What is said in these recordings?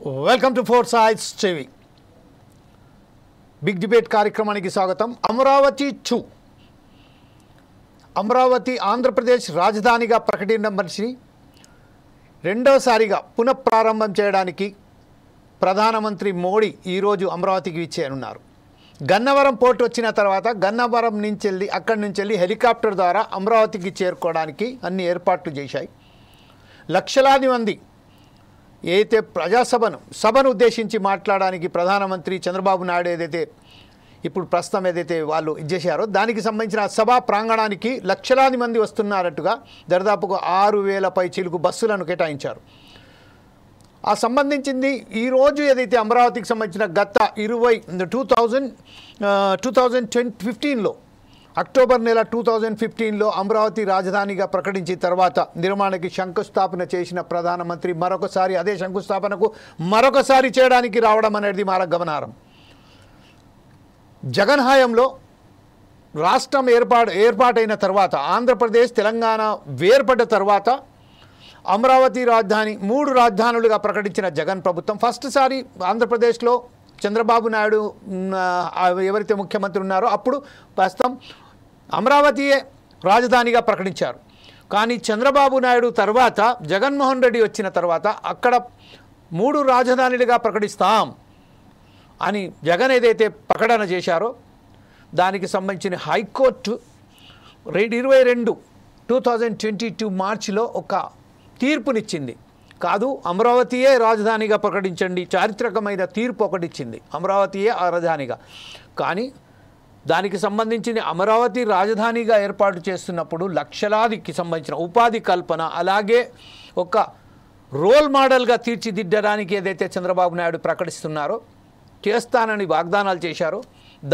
Welcome to Four Sides TV. Big debate కార్యక్రమానికి స్వాగతం. అమరావతి ఆంధ్రప్రదేశ్ రాజధానిగా ప్రకటించి రెండోసారిగా పునఃప్రారంభం చేయడానికి ప్రధానమంత్రి మోడీ ఈరోజు అమరావతికి విచ్చేయనున్నారు. గన్నవరం పోర్టు వచ్చిన తర్వాత గన్నవరం అక్కడి నుంచి హెలికాప్టర్ ద్వారా అమరావతికి చేరుకోవడానికి అన్ని ఏర్పాట్లు చేశాయి. లక్షలాది మంది ఏదైతే సభను ఉద్దేశించి మాట్లాడడానికి ప్రధానమంత్రి చంద్రబాబు నాయుడు ఇప్పుడు ప్రస్తుతం వాళ్ళు ఇచ్చేశారో దానికి సంబంధించిన సభా ప్రాంగణానికి లక్షలాది మంది వస్తున్నారట్టుగా దాదాపుగా 6,000 పై చిలుకు బస్సులను కేటాయించారు. ఆ సంబంధించింది ఈరోజు ఏదైతే అమరావతికి సంబంధించిన గత 2015లో అక్టోబర్ నెల 2015లో అమరావతి రాజధానిగా ప్రకటించిన తర్వాత నిర్మాణానికి శంకుస్థాపన చేసిన ప్రధానమంత్రి మరొకసారి అదే శంకుస్థాపనకు మరొకసారి చేయడానికి రావడం అనేది మన గమనార్హం. జగన్ హయాంలో రాష్ట్రం ఏర్పాటైన తర్వాత ఆంధ్రప్రదేశ్ తెలంగాణ వేర్పడ్డ తర్వాత అమరావతి రాజధాని 3 రాజధానులుగా ప్రకటించిన జగన్ ప్రభుత్వం ఫస్ట్ సారి ఆంధ్రప్రదేశ్లో చంద్రబాబు నాయుడు ఎవరైతే ముఖ్యమంత్రి ఉన్నారో అప్పుడు ప్రస్తుతం అమరావతియే రాజధానిగా ప్రకటించారు. కానీ చంద్రబాబు నాయుడు తర్వాత జగన్మోహన్ రెడ్డి వచ్చిన తర్వాత అక్కడ 3 రాజధానులుగా ప్రకటిస్తాం అని జగన్ ఏదైతే ప్రకటన చేశారో దానికి సంబంధించిన హైకోర్టు 2022 మార్చిలో ఒక తీర్పునిచ్చింది. కాదు, అమరావతియే రాజధానిగా ప్రకటించండి, చారిత్రకమైన తీర్పు ఒకటి ఇచ్చింది, అమరావతియే ఆ రాజధానిగా. కానీ దానికి సంబంధించిన అమరావతి రాజధానిగా ఏర్పాటు చేస్తున్నప్పుడు లక్షలాదికి సంబంధించిన ఉపాధి కల్పన అలాగే ఒక రోల్ మోడల్గా తీర్చిదిద్దడానికి ఏదైతే చంద్రబాబు నాయుడు ప్రకటిస్తున్నారో చేస్తానని వాగ్దానాలు చేశారో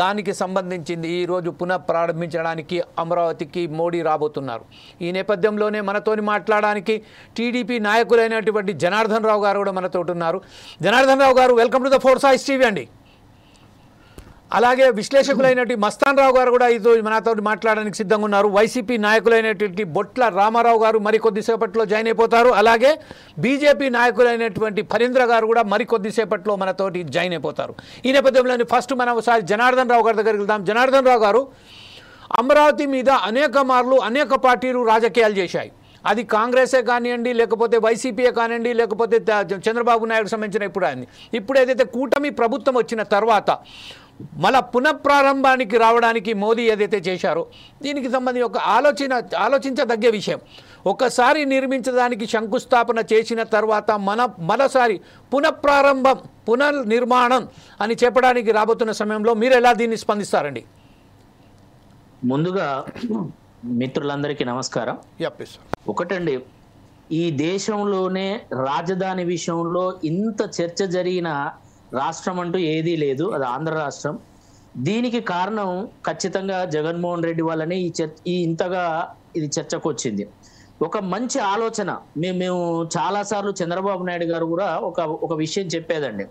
దానికి సంబంధించింది ఈరోజు పునఃప్రారంభించడానికి అమరావతికి మోడీ రాబోతున్నారు. ఈ నేపథ్యంలోనే మనతోని మాట్లాడడానికి టీడీపీ నాయకులైనటువంటి జనార్దన్ రావు గారు కూడా మనతో ఉన్నారు. జనార్దన్ రావు గారు, welcome to the four Sides TV అండి. అలాగే విశ్లేషకులైనటువంటి మస్తాన్ రావు గారు కూడా ఈరోజు మనతో మాట్లాడడానికి సిద్ధంగా ఉన్నారు. వైసీపీ నాయకులైనటువంటి బొట్ల రామారావు గారు మరికొద్దిసేపట్లో జాయిన్ అయిపోతారు. అలాగే బీజేపీ నాయకులైనటువంటి ఫరీంద్ర గారు కూడా మరికొద్దిసేపట్లో మనతోటి జాయిన్ అయిపోతారు. ఈ నేపథ్యంలో ఫస్ట్ మనం ఒకసారి జనార్దన్ రావు గారి దగ్గరికి వెళ్దాం. జనార్దన్ రావు గారు, అమరావతి మీద అనేక పార్టీలు రాజకీయాలు చేశాయి. అది కాంగ్రెసే కానివ్వండి, లేకపోతే వైసీపీయే కానివ్వండి, లేకపోతే చంద్రబాబు నాయుడు సంబంధించిన ఇప్పుడు ఏదైతే కూటమి ప్రభుత్వం వచ్చిన తర్వాత మళ్ళా పునఃప్రారంభానికి రావడానికి మోదీ ఏదైతే చేశారో దీనికి సంబంధించి ఒక ఆలోచించదగ్గ విషయం. ఒకసారి నిర్మించడానికి శంకుస్థాపన చేసిన తర్వాత మరోసారి పునర్నిర్మాణం అని చెప్పడానికి రాబోతున్న సమయంలో మీరు ఎలా దీన్ని స్పందిస్తారండి? ముందుగా మిత్రులందరికీ నమస్కారం. ఒకటండి, ఈ దేశంలోనే రాజధాని విషయంలో ఇంత చర్చ జరిగిన రాష్ట్రం అంటూ ఏదీ లేదు, అది ఆంధ్ర రాష్ట్రం. దీనికి కారణం ఖచ్చితంగా జగన్మోహన్ రెడ్డి వల్లనే ఇంతగా ఇది చర్చకు వచ్చింది. ఒక మంచి ఆలోచన మేము చాలాసార్లు చంద్రబాబు నాయుడు గారు కూడా ఒక విషయం చెప్పేదండి.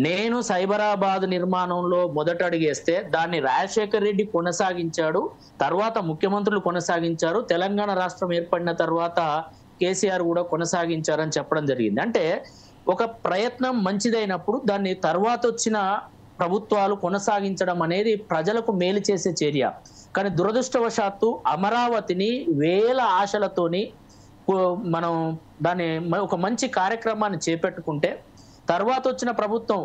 నేను సైబరాబాద్ నిర్మాణంలో మొదట అడిగేస్తే దాన్ని రాజశేఖర్ రెడ్డి కొనసాగించాడు, తర్వాత ముఖ్యమంత్రులు కొనసాగించారు, తెలంగాణ రాష్ట్రం ఏర్పడిన తర్వాత కేసీఆర్ కూడా కొనసాగించారని చెప్పడం జరిగింది. అంటే ఒక ప్రయత్నం మంచిదైనప్పుడు దాన్ని తర్వాత వచ్చిన ప్రభుత్వాలు కొనసాగించడం అనేది ప్రజలకు మేలు చేసే చర్య. కానీ దురదృష్టవశాత్తు అమరావతిని వేల ఆశలతోని మనం దాన్ని ఒక మంచి కార్యక్రమాన్ని చేపట్టుకుంటే తర్వాత వచ్చిన ప్రభుత్వం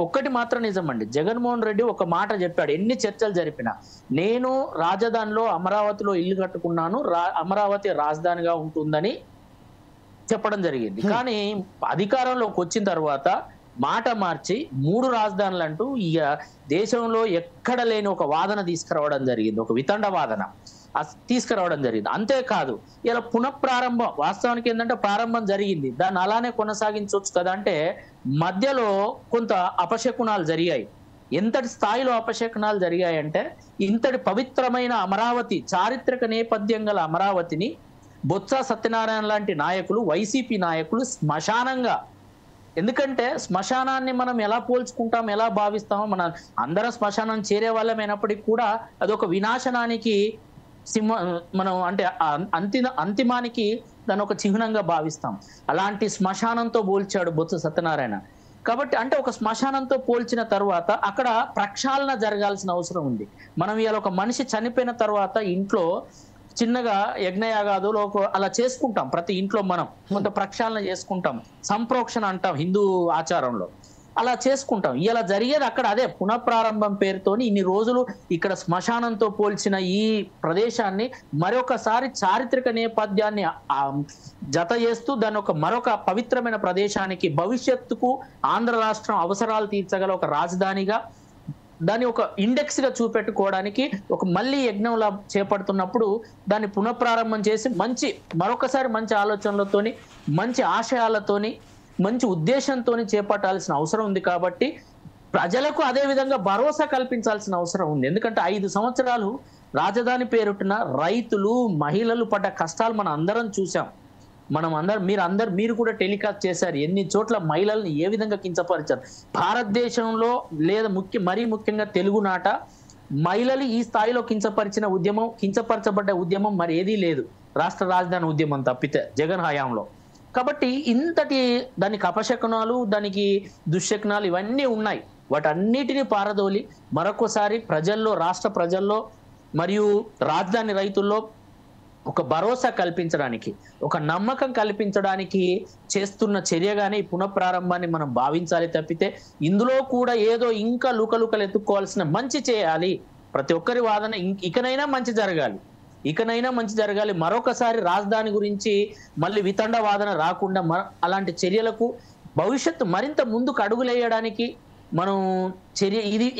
ఒక్కటి మాత్రం నిజమండి, జగన్మోహన్ రెడ్డి ఒక మాట చెప్పాడు, ఎన్ని చర్చలు జరిపినా నేను రాజధానిలో అమరావతిలో ఇల్లు కట్టుకున్నాను, అమరావతి రాజధానిగా ఉంటుందని చెప్పడం జరిగింది. కానీ అధికారంలోకి వచ్చిన తర్వాత మాట మార్చి 3 రాజధానులు అంటూ ఇక దేశంలో ఎక్కడ లేని ఒక వాదన తీసుకురావడం జరిగింది, ఒక వితండ వాదన తీసుకురావడం జరిగింది. అంతేకాదు ఇలా పునఃప్రారంభం, వాస్తవానికి ఏంటంటే ప్రారంభం జరిగింది, దాన్ని అలానే కొనసాగించవచ్చు కదా అంటే మధ్యలో కొంత అపశకునాలు జరిగాయి. ఎంతటి స్థాయిలో అపశకునాలు జరిగాయంటే ఇంతటి పవిత్రమైన అమరావతి, చారిత్రక నేపథ్యం గల అమరావతిని బొత్స సత్యనారాయణ లాంటి నాయకులు, వైసీపీ నాయకులు శ్మశానంగా, ఎందుకంటే శ్మశానాన్ని మనం ఎలా పోల్చుకుంటాం, ఎలా భావిస్తామో, మన అందరం శ్మశానం చేరే వాళ్ళమైనప్పటికీ కూడా అదొక వినాశనానికి మనం అంటే అంతిమానికి దాన్ని ఒక చిహ్నంగా భావిస్తాం. అలాంటి శ్మశానంతో పోల్చాడు బొత్స సత్యనారాయణ. కాబట్టి అంటే ఒక శ్మశానంతో పోల్చిన తర్వాత అక్కడ ప్రక్షాళన జరగాల్సిన అవసరం ఉంది. మనం ఇవాళ ఒక మనిషి చనిపోయిన తర్వాత ఇంట్లో చిన్నగా యజ్ఞయాగాదులు అలా చేసుకుంటాం. ప్రతి ఇంట్లో మనం కొంత ప్రక్షాళన చేసుకుంటాం, సంప్రోక్షణ అంటాం హిందూ ఆచారంలో, అలా చేసుకుంటాం. ఇలా జరిగేది అక్కడ అదే పునఃప్రారంభం పేరుతోని ఇన్ని రోజులు ఇక్కడ శ్మశానంతో పోల్చిన ఈ ప్రదేశాన్ని మరొకసారి చారిత్రక నేపథ్యాన్ని జత చేస్తూ దాన్ని మరొక పవిత్రమైన ప్రదేశానికి భవిష్యత్తుకు ఆంధ్ర రాష్ట్రం అవసరాలు తీర్చగల ఒక రాజధానిగా దాన్ని ఒక ఇండెక్స్ గా చూపెట్టుకోవడానికి మళ్ళీ యజ్ఞంలా చేపడుతున్నప్పుడు దాన్ని పునఃప్రారంభం చేసి మరొకసారి మంచి ఆలోచనలతోని, మంచి ఆశయాలతోని, మంచి ఉద్దేశంతో చేపట్టాల్సిన అవసరం ఉంది. కాబట్టి ప్రజలకు అదే విధంగా భరోసా కల్పించాల్సిన అవసరం ఉంది. ఎందుకంటే 5 సంవత్సరాలు రాజధాని పేరుటిన రైతులు, మహిళలు పడ్డ కష్టాలు మనం అందరం చూసాం. మీరు కూడా టెలికాస్ట్ చేశారు ఎన్ని చోట్ల మహిళల్ని ఏ విధంగా కించపరిచారు. భారతదేశంలో లేదా మరీ ముఖ్యంగా తెలుగునాట మహిళలు ఈ స్థాయిలో కించపరచబడ్డ ఉద్యమం మరి ఏదీ లేదు, రాష్ట్ర రాజధాని ఉద్యమం తప్పితే జగన్ హయాంలో. కాబట్టి దానికి అపశకునాలు, దానికి దుశ్శకునాలు ఇవన్నీ ఉన్నాయి. వాటన్నిటిని పారదోలి మరొకసారి ప్రజల్లో, రాష్ట్ర ప్రజల్లో మరియు రాజధాని రైతుల్లో ఒక భరోసా కల్పించడానికి, ఒక నమ్మకం కల్పించడానికి చేస్తున్న చర్యగానే ఈ పునఃప్రారంభాన్ని మనం భావించాలి తప్పితే ఇందులో కూడా ఏదో ఇంకా లుకలుకలు ఎత్తుక్కోవాల్సిన మంచి చేయాలి. ప్రతి ఒక్కరి వాదన ఇకనైనా మంచి జరగాలి. మరొకసారి రాజధాని గురించి మళ్ళీ వితండ వాదన రాకుండా అలాంటి చర్యలకు భవిష్యత్తు మరింత ముందుకు అడుగులేయడానికి మనం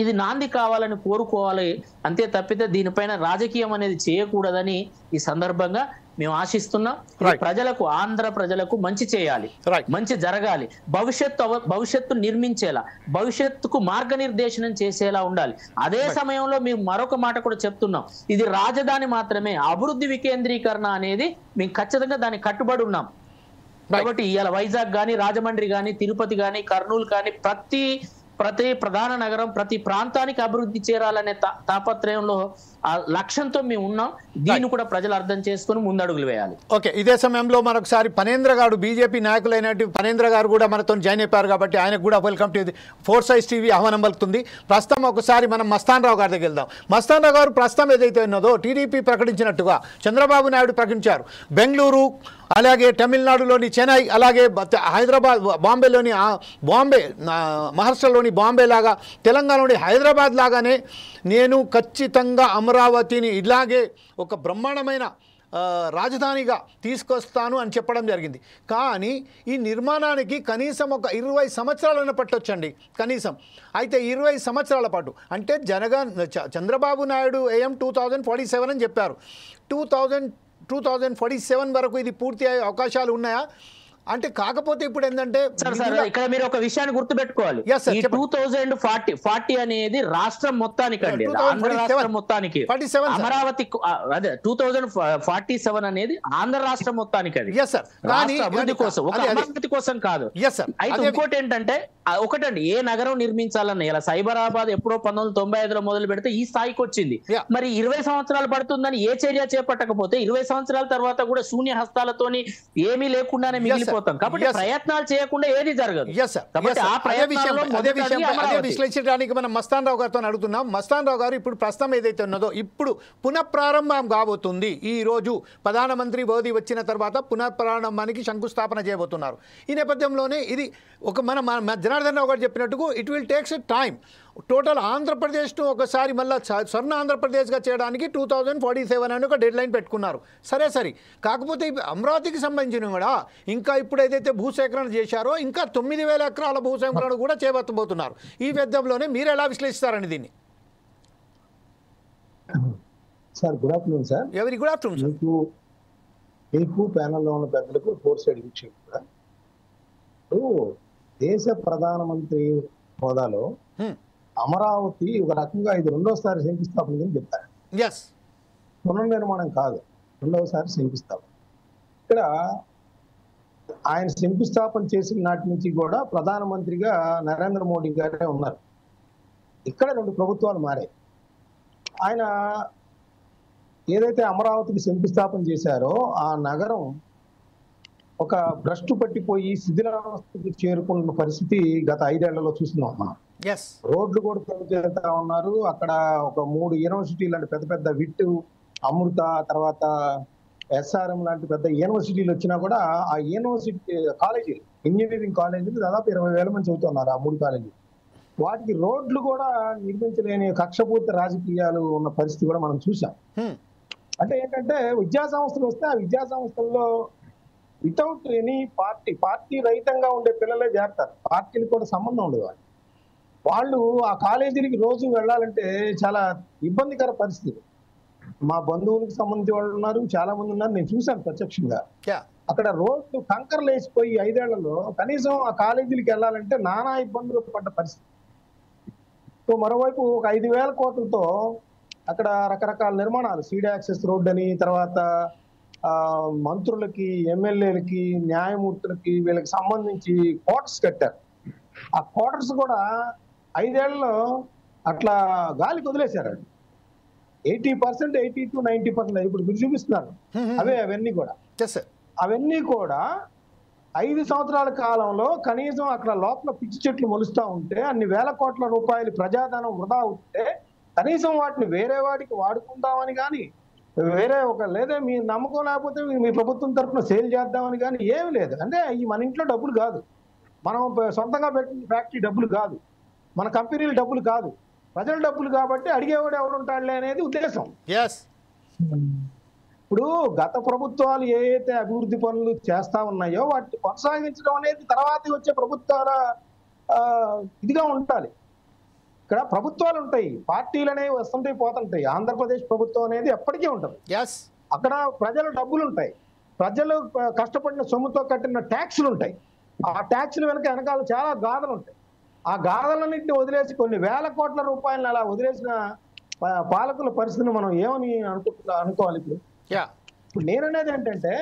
ఇది నాంది కావాలని కోరుకోవాలి అంతే తప్పితే దీనిపైన రాజకీయం అనేది చేయకూడదని ఈ సందర్భంగా మేము ఆశిస్తున్నాం. ప్రజలకు, ఆంధ్ర ప్రజలకు మంచి చేయాలి, మంచి జరగాలి, భవిష్యత్తు నిర్మించేలా, భవిష్యత్తుకు మార్గనిర్దేశనం చేసేలా ఉండాలి. అదే సమయంలో మేము మరొక మాట కూడా చెప్తున్నాం, ఇది రాజధాని మాత్రమే, అభివృద్ధి వికేంద్రీకరణ అనేది మేము ఖచ్చితంగా దానికి కట్టుబడి ఉన్నాం. కాబట్టి ఇవాళ వైజాగ్ కానీ, రాజమండ్రి కానీ, తిరుపతి కానీ, కర్నూలు కానీ ప్రతి ప్రధాన నగరం, ప్రతి ప్రాంతానికి అభివృద్ధి చేరాలనే తాపత్రయంలో ఆ లక్ష్యంతో మేము ఉన్నాం. దీన్ని కూడా ప్రజలు అర్థం చేసుకుని ముందడుగులు వేయాలి. ఓకే, ఇదే సమయంలో మరొకసారి పనేంద్ర గారు, బీజేపీ నాయకులైనటువంటి పనేంద్ర గారు కూడా మనతో జాయిన్ అయిపోయారు కాబట్టి ఆయనకు కూడా వెల్కమ్ టు ఫోర్సైజ్ టీవీ ఆహ్వానం పలుకుతుంది. ప్రస్తుతం ఒకసారి మనం మస్తాన్ రావు గారి దగ్గర వెళ్దాం. మస్తాన్ రావు గారు, ప్రస్తుతం ఏదైతే ఉన్నదో టీడీపీ ప్రకటించినట్టుగా చంద్రబాబు నాయుడు ప్రకటించారు. బెంగళూరు, అలాగే తమిళనాడులోని చెన్నై, అలాగే హైదరాబాద్, బాంబే మహారాష్ట్రలోని బాంబే లాగా, తెలంగాణలోని హైదరాబాద్ లాగానే నేను ఖచ్చితంగా అమరావతిని ఇలాగే ఒక బ్రహ్మాండమైన రాజధానిగా తీసుకొస్తాను అని చెప్పడం జరిగింది. కానీ ఈ నిర్మాణానికి కనీసం ఒక 20 సంవత్సరాలైనా పట్టొచ్చండి కనీసం. అయితే 20 సంవత్సరాల పాటు అంటే చంద్రబాబు నాయుడు AM 2047 అని చెప్పారు. 2047 వరకు ఇది పూర్తి అయ్యే అవకాశాలు ఉన్నాయా అంటే? కాకపోతే ఇప్పుడు ఏంటంటే ఇక్కడ మీరు ఒక విషయాన్ని గుర్తుపెట్టుకోవాలి, 2040 అనేది రాష్ట్రం మొత్తానికి అండి, ఆంధ్ర రాష్ట్రం మొత్తానికి. అమరావతి అదే 2047 అనేది ఆంధ్ర రాష్ట్రం మొత్తానికి, అది అభివృద్ధి కోసం, ఒక అమరావతి కోసం కాదు. అయితే ఇంకోటి ఏంటంటే ఒకటండి, ఏ నగరం నిర్మించాలన్న ఇలా సైబరాబాద్ ఎప్పుడో 1995లో మొదలు పెడితే ఈ స్థాయికి వచ్చింది. మరి 20 సంవత్సరాలు పడుతుందని ఏ చర్య చేపట్టకపోతే 20 సంవత్సరాల తర్వాత కూడా శూన్య హస్తాలతోని ఏమీ లేకుండానే మిగిలిపోతాం. కాబట్టి ప్రయత్నాలు చేయకుండా ఏది జరగదు. అదే విశ్లేషించడానికి మనం మస్తాన్ రావు గారితో అడుగుతున్నాం. మస్తాన్ రావు గారు, ఇప్పుడు ప్రస్తుతం ఏదైతే ఉన్నదో ఇప్పుడు పునఃప్రారంభం కాబోతుంది. ఈ రోజు ప్రధానమంత్రి మోదీ వచ్చిన తర్వాత పునఃప్రారంభానికి శంకుస్థాపన చేయబోతున్నారు. ఈ నేపథ్యంలోనే ఇది ఒక మన జనార్దన్ రావు గారు చెప్పినట్టుగా it will takes a time. Total ఆంధ్రప్రదేశ్ను ఒకసారి మళ్ళీ స్వర్ణ ఆంధ్రప్రదేశ్గా చేయడానికి 2047 అని ఒక డెడ్ లైన్ పెట్టుకున్నారు. సరే, కాకపోతే అమరావతికి సంబంధించిన కూడా ఇంకా ఇప్పుడు ఏదైతే భూసేకరణ చేశారో ఇంకా 9,000 ఎకరాల భూసేకరణ కూడా చేపట్టబోతున్నారు. ఈ వ్యర్థంలోనే మీరు ఎలా విశ్లేషిస్తారండి దీన్ని? Sir, good afternoon sir. ఎవరి గుడ్ ఆఫ్టర్నూన్ సార్. మీకు ప్యానల్లో ఉన్న పెద్దలకు, ఫోర్ సైడ్ వీక్షకులు కూడా, దేశ ప్రధానమంత్రి హోదాలో అమరావతి ఒక రకంగా ఇది రెండోసారి శంకుస్థాపన అని చెప్పారు. పునర్నిర్మాణం కాదు, రెండవసారి శంకుస్థాపన. ఇక్కడ ఆయన శంకుస్థాపన చేసిన నాటి నుంచి కూడా ప్రధానమంత్రిగా నరేంద్ర మోడీ గారే ఉన్నారు. ఇక్కడ 2 ప్రభుత్వాలు మారాయి. ఆయన ఏదైతే అమరావతికి శంకుస్థాపన చేశారో ఆ నగరం ఒక భ్రష్టు పట్టిపోయి శిథిలావస్థకి చేరుకున్న పరిస్థితి గత 5 ఏళ్లలో చూస్తున్నాం మనం. రోడ్లు కూడా తవ్వుతా ఉన్నారు. అక్కడ ఒక 3 యూనివర్సిటీలు అంటే పెద్ద పెద్ద విట్, అమృత, తర్వాత ఎస్ఆర్ఎం లాంటి పెద్ద యూనివర్సిటీలు వచ్చినా కూడా ఆ యూనివర్సిటీ కాలేజీలు, ఇంజనీరింగ్ కాలేజీలు దాదాపు 20,000 మంది చదువుతున్నారు ఆ 3 కాలేజీలు. వాటికి రోడ్లు కూడా నిర్మించలేని కక్షపూర్తి రాజకీయాలు ఉన్న పరిస్థితి కూడా మనం చూసాం. అంటే ఏంటంటే విద్యా సంస్థలు వస్తే ఆ విద్యా సంస్థల్లో వితౌట్ ఎనీ పార్టీ రహితంగా ఉండే పిల్లలే చేరతారు. పార్టీలు కూడా సంబంధం ఉండదు. వాళ్ళు ఆ కాలేజీలకి రోజు వెళ్ళాలంటే చాలా ఇబ్బందికర పరిస్థితి. మా బంధువులకు సంబంధించి వాళ్ళు ఉన్నారు, చాలా మంది ఉన్నారు, నేను చూశాను ప్రత్యక్షంగా. అక్కడ రోడ్లు కంకర్లు వేసిపోయి 5 ఏళ్లలో కనీసం ఆ కాలేజీలకు వెళ్ళాలంటే నానా ఇబ్బందులు పడ్డ పరిస్థితి. సో మరోవైపు ఒక 5,000 కోట్లతో అక్కడ రకరకాల నిర్మాణాలు, సీడ్ యాక్సెస్ రోడ్ అని, తర్వాత మంత్రులకి, ఎమ్మెల్యేలకి, న్యాయమూర్తులకి వీళ్ళకి సంబంధించి క్వార్టర్స్ కట్టారు. ఆ క్వార్టర్స్ కూడా 5 ఏళ్లలో అట్లా గాలికి వదిలేశారు. 80%, 80 to 90% ఇప్పుడు మీరు చూపిస్తున్నారు అవన్నీ కూడా 5 సంవత్సరాల కాలంలో కనీసం అక్కడ లోపల పిచ్చి చెట్లు మొలుస్తా ఉంటే, అన్ని వేల కోట్ల రూపాయలు ప్రజాధనం వృధా అవుతుంటే కనీసం వాటిని వేరే వాడికి వాడుకుందామని కానీ, వేరే లేదా మీ నమ్మకం లేకపోతే మీ ప్రభుత్వం తరఫున సేల్ చేద్దామని కానీ ఏమి లేదు. అంటే ఈ మన ఇంట్లో డబ్బులు కాదు, మనం సొంతంగా పెట్టిన ఫ్యాక్టరీ డబ్బులు కాదు, మన కంపెనీల డబ్బులు కాదు, ప్రజల డబ్బులు కాబట్టి అడిగేవాడు ఎవడుంటాడులే అనేది ఉద్దేశం. ఇప్పుడు గత ప్రభుత్వాలు ఏవైతే అభివృద్ధి పనులు చేస్తా ఉన్నాయో వాటిని కొనసాగించడం అనేది తర్వాత వచ్చే ప్రభుత్వాల ఇదిగా ఉండాలి. ఇక్కడ ప్రభుత్వాలు ఉంటాయి, పార్టీలు అనేవి వస్తుంటాయి పోతుంటాయి. ఆంధ్రప్రదేశ్ ప్రభుత్వం అనేది ఎప్పటికీ ఉంటుంది. అక్కడ ప్రజల డబ్బులు ఉంటాయి, ప్రజలు కష్టపడిన సొమ్ముతో కట్టిన ట్యాక్సులు ఉంటాయి. ఆ ట్యాక్సులు వెనకాల చాలా గాథలు ఉంటాయి. ఆ గాథలన్నింటినీ వదిలేసి కొన్ని వేల కోట్ల రూపాయలను అలా వదిలేసిన పాలకుల పరిస్థితిని మనం ఏమని అనుకోవాలి? ఇప్పుడు నేననేది ఏంటంటే,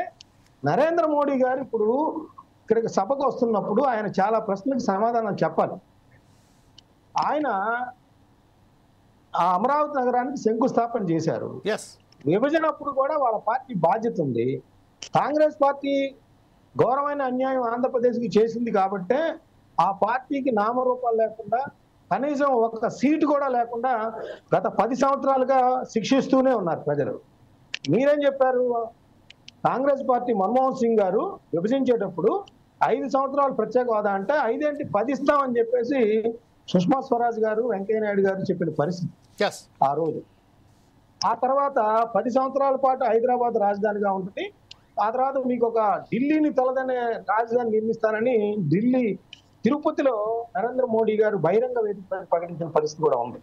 నరేంద్ర మోడీ గారు ఇప్పుడు ఇక్కడికి సభకు వస్తున్నప్పుడు ఆయన చాలా ప్రశ్నలకు సమాధానం చెప్పాలి. ఆయన ఆ అమరావతి నగరానికి శంకుస్థాపన చేశారు. విభజన అప్పుడు కూడా వాళ్ళ పార్టీ బాధ్యత ఉంది. కాంగ్రెస్ పార్టీ ఘోరమైన అన్యాయం ఆంధ్రప్రదేశ్కి చేసింది కాబట్టే ఆ పార్టీకి నామరూపాలు లేకుండా, కనీసం ఒక సీటు కూడా లేకుండా గత 10 సంవత్సరాలుగా శిక్షిస్తూనే ఉన్నారు ప్రజలు. మీరేం చెప్పారు? కాంగ్రెస్ పార్టీ మన్మోహన్ సింగ్ గారు విభజించేటప్పుడు 5 సంవత్సరాలు ప్రత్యేక హోదా అంటే 5 ఏంటి 10 ఇస్తామని చెప్పేసి సుష్మా స్వరాజ్ గారు, వెంకయ్య నాయుడు గారు చెప్పిన పరిస్థితి ఆ రోజు. ఆ తర్వాత 10 సంవత్సరాల పాటు హైదరాబాద్ రాజధానిగా ఉంటుంది, ఆ తర్వాత మీకు ఒక ఢిల్లీని తలదనే రాజధాని నిర్మిస్తానని ఢిల్లీ తిరుపతిలో నరేంద్ర మోడీ గారు బహిరంగ వేదిక ప్రకటించిన పరిస్థితి కూడా ఉంది.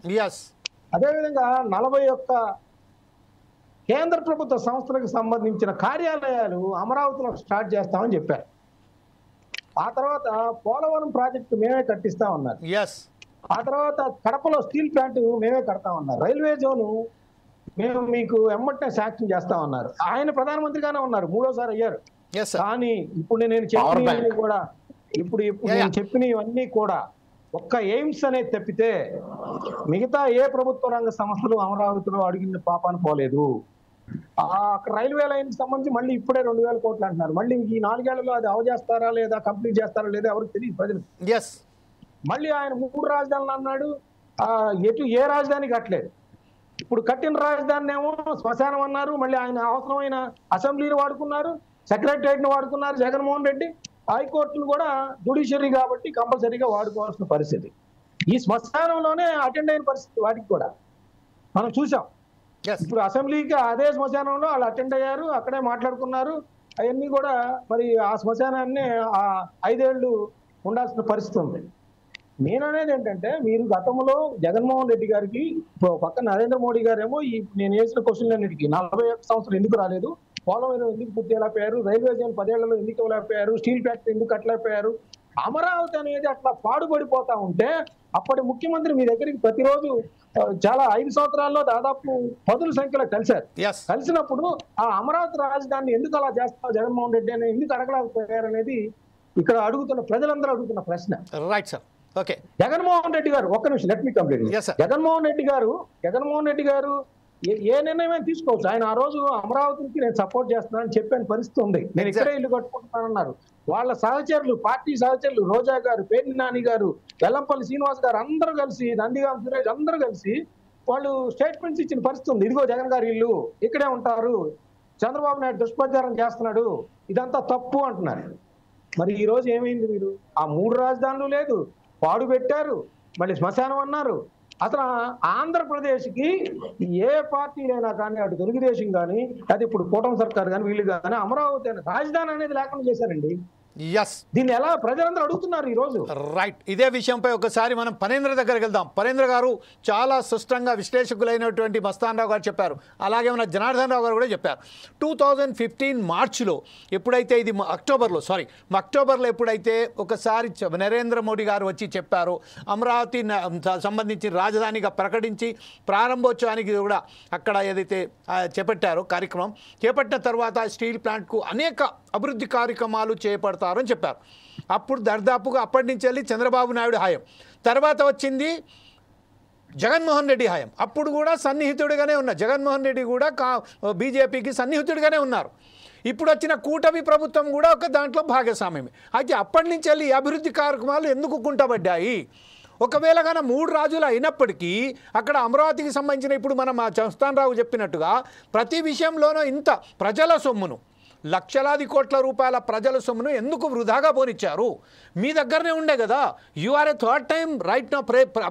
అదేవిధంగా 41 కేంద్ర ప్రభుత్వ సంస్థలకు సంబంధించిన కార్యాలయాలు అమరావతిలో స్టార్ట్ చేస్తామని చెప్పారు. ఆ తర్వాత పోలవరం ప్రాజెక్టు మేమే కట్టిస్తామన్నారు. ఆ తర్వాత కడపలో స్టీల్ ప్లాంట్ మేమే కడతామన్నారు. రైల్వే జోను మేము మీకు ఎమ్మటే శాంక్షన్ చేస్తామన్నారు. ఆయన ప్రధానమంత్రిగానే ఉన్నారు, 3వ సారి అయ్యారు. కానీ ఇప్పుడు నేను చెప్పినవన్నీ కూడా నేను చెప్పినవన్నీ కూడా ఒక్క ఎయిమ్స్ అనేది తప్పితే మిగతా ఏ ప్రభుత్వ రంగ సంస్థలు అమరావతిలో అడిగిన పాపాను పోలేదు. అక్కడ రైల్వే లైన్ సంబంధించి మళ్ళీ ఇప్పుడే 2,000 కోట్లు అంటున్నారు. మళ్ళీ ఈ 4 ఏళ్లలో అది అవజేస్తారా లేదా, కంప్లీట్ చేస్తారా లేదా ఎవరికి తెలియదు ప్రజలు. మళ్ళీ ఆయన 3 రాజధానులు అన్నాడు, ఏ రాజధాని కట్టలేదు. ఇప్పుడు కట్టిన రాజధాని ఏమో శ్మశానం అన్నారు. మళ్ళీ ఆయన అవసరమైన అసెంబ్లీని వాడుకున్నారు, సెక్రటరియట్ని వాడుకున్నారు జగన్మోహన్ రెడ్డి. హైకోర్టును కూడా జుడిషియరీ కాబట్టి కంపల్సరీగా వాడుకోవాల్సిన పరిస్థితి. ఈ శ్మశానంలోనే అటెండ్ అయిన పరిస్థితి వాటికి కూడా మనం చూసాం. ఇప్పుడు అసెంబ్లీకి అదే శ్మశానంలో వాళ్ళు అటెండ్ అయ్యారు, అక్కడే మాట్లాడుకున్నారు. అవన్నీ కూడా మరి ఆ శ్మశానాన్ని 5 ఏళ్ళు ఉండాల్సిన పరిస్థితి ఉంది. నేననేది ఏంటంటే, మీరు గతంలో జగన్మోహన్ రెడ్డి గారికి పక్క నరేంద్ర మోడీ గారేమో నేను వేసిన క్వశ్చన్లన్నిటికీ 41 సంవత్సరాలు ఎందుకు రాలేదు, పోలవరం ఎందుకు పూర్తి చేయలేకపోయారు, రైల్వే జోన్ 10 ఏళ్లలో ఎందుకు ఇవ్వలేకపోయారు, స్టీల్ ఫ్యాక్టరీ ఎందుకు కట్టలేకపోయారు, అమరావతి అనేది అట్లా పాడుపడిపోతా ఉంటే అప్పటి ముఖ్యమంత్రి మీ దగ్గరికి ప్రతిరోజు చాలా 5 సంవత్సరాల్లో దాదాపు 10ల సంఖ్యలో కలిశారు. కలిసినప్పుడు ఆ అమరావతి రాజధానిని ఎందుకు అలా చేస్తావు జగన్మోహన్ రెడ్డి అని ఎందుకు అడగలేకపోయారు అనేది ఇక్కడ అడుగుతున్న ప్రజలందరూ అడుగుతున్న ప్రశ్న. Right sir. Okay. Jaganmohan Reddy గారు ఒక్క నిమిషం, let me complete. Jaganmohan Reddy గారు ఏ నిర్ణయం తీసుకోవచ్చు. ఆయన ఆ రోజు అమరావతికి నేను సపోర్ట్ చేస్తున్నానని చెప్పిన పరిస్థితి ఉంది. నేను ఇక్కడే ఇల్లు కట్టుకుంటున్నానన్నారు. వాళ్ళ సహచరులు, పార్టీ సహచరులు, రోజా గారు, పేర్ని నాని గారు, వెల్లంపల్లి శ్రీనివాస్ గారు అందరూ కలిసి, నందిగాం సురేష్ అందరూ కలిసి వాళ్ళు స్టేట్మెంట్స్ ఇచ్చిన పరిస్థితి ఉంది. ఇదిగో జగన్ గారు ఇల్లు, ఇక్కడే ఉంటారు, చంద్రబాబు నాయుడు దుష్ప్రచారం చేస్తున్నాడు, ఇదంతా తప్పు అంటున్నారు. మరి ఈ రోజు ఏమైంది? మీరు ఆ 3 రాజధానులు లేదు, పాడు పెట్టారు, మళ్ళీ శ్మశానం అన్నారు. అసలు ఆంధ్రప్రదేశ్కి ఏ పార్టీలైనా కానీ, అటు తెలుగుదేశం కానీ, అది ఇప్పుడు కూటమి సర్కార్ కానీ, వీళ్ళు కానీ అమరావతి రాజధాని అనేది లేకుండా చేశారండి. దీన్ని ఎలా ప్రజలందరూ అడుగుతున్నారు ఈ రోజు. రైట్. ఇదే విషయంపై ఒకసారి మనం పనేంద్ర దగ్గరికి వెళ్దాం. పనేంద్ర గారు చాలా స్పష్టంగా విశ్లేషకులైనటువంటి మస్తాన్ రావు గారు చెప్పారు, అలాగే మన జనార్దన్ రావు గారు కూడా చెప్పారు. 2015 మార్చిలో ఎప్పుడైతే ఇది అక్టోబర్లో ఎప్పుడైతే ఒకసారి నరేంద్ర మోడీ గారు వచ్చి చెప్పారు, అమరావతి సంబంధించి రాజధానిగా ప్రకటించి ప్రారంభోత్సవానికి కూడా అక్కడ ఏదైతే చేపట్టారో కార్యక్రమం చేపట్టిన తర్వాత స్టీల్ ప్లాంట్కు అనేక అభివృద్ధి కార్యక్రమాలు చేపడతారని చెప్పారు. అప్పుడు దర్దాపుగా అప్పటి నుంచి వెళ్ళి చంద్రబాబు నాయుడు హాయం, తర్వాత వచ్చింది జగన్మోహన్ రెడ్డి హాయం. అప్పుడు కూడా సన్నిహితుడిగానే ఉన్నారు, జగన్మోహన్ రెడ్డి కూడా బీజేపీకి సన్నిహితుడిగానే ఉన్నారు. ఇప్పుడు వచ్చిన కూటమి ప్రభుత్వం కూడా ఒక దాంట్లో భాగస్వామ్యమే. అయితే అప్పటి నుంచి వెళ్ళి అభివృద్ధి కార్యక్రమాలు ఎందుకు కుంటబడ్డాయి? ఒకవేళ కానీ 3 రాజులు అయినప్పటికీ అక్కడ అమరావతికి సంబంధించిన ఇప్పుడు మనం మస్తాన్ రావు చెప్పినట్టుగా ప్రతి విషయంలోనూ ఇంత ప్రజల సొమ్మును, లక్షలాది కోట్ల రూపాయల ప్రజల సొమ్మును ఎందుకు వృధాగా పోనిచ్చారు? మీ దగ్గరనే ఉండే కదా. You are a third time right now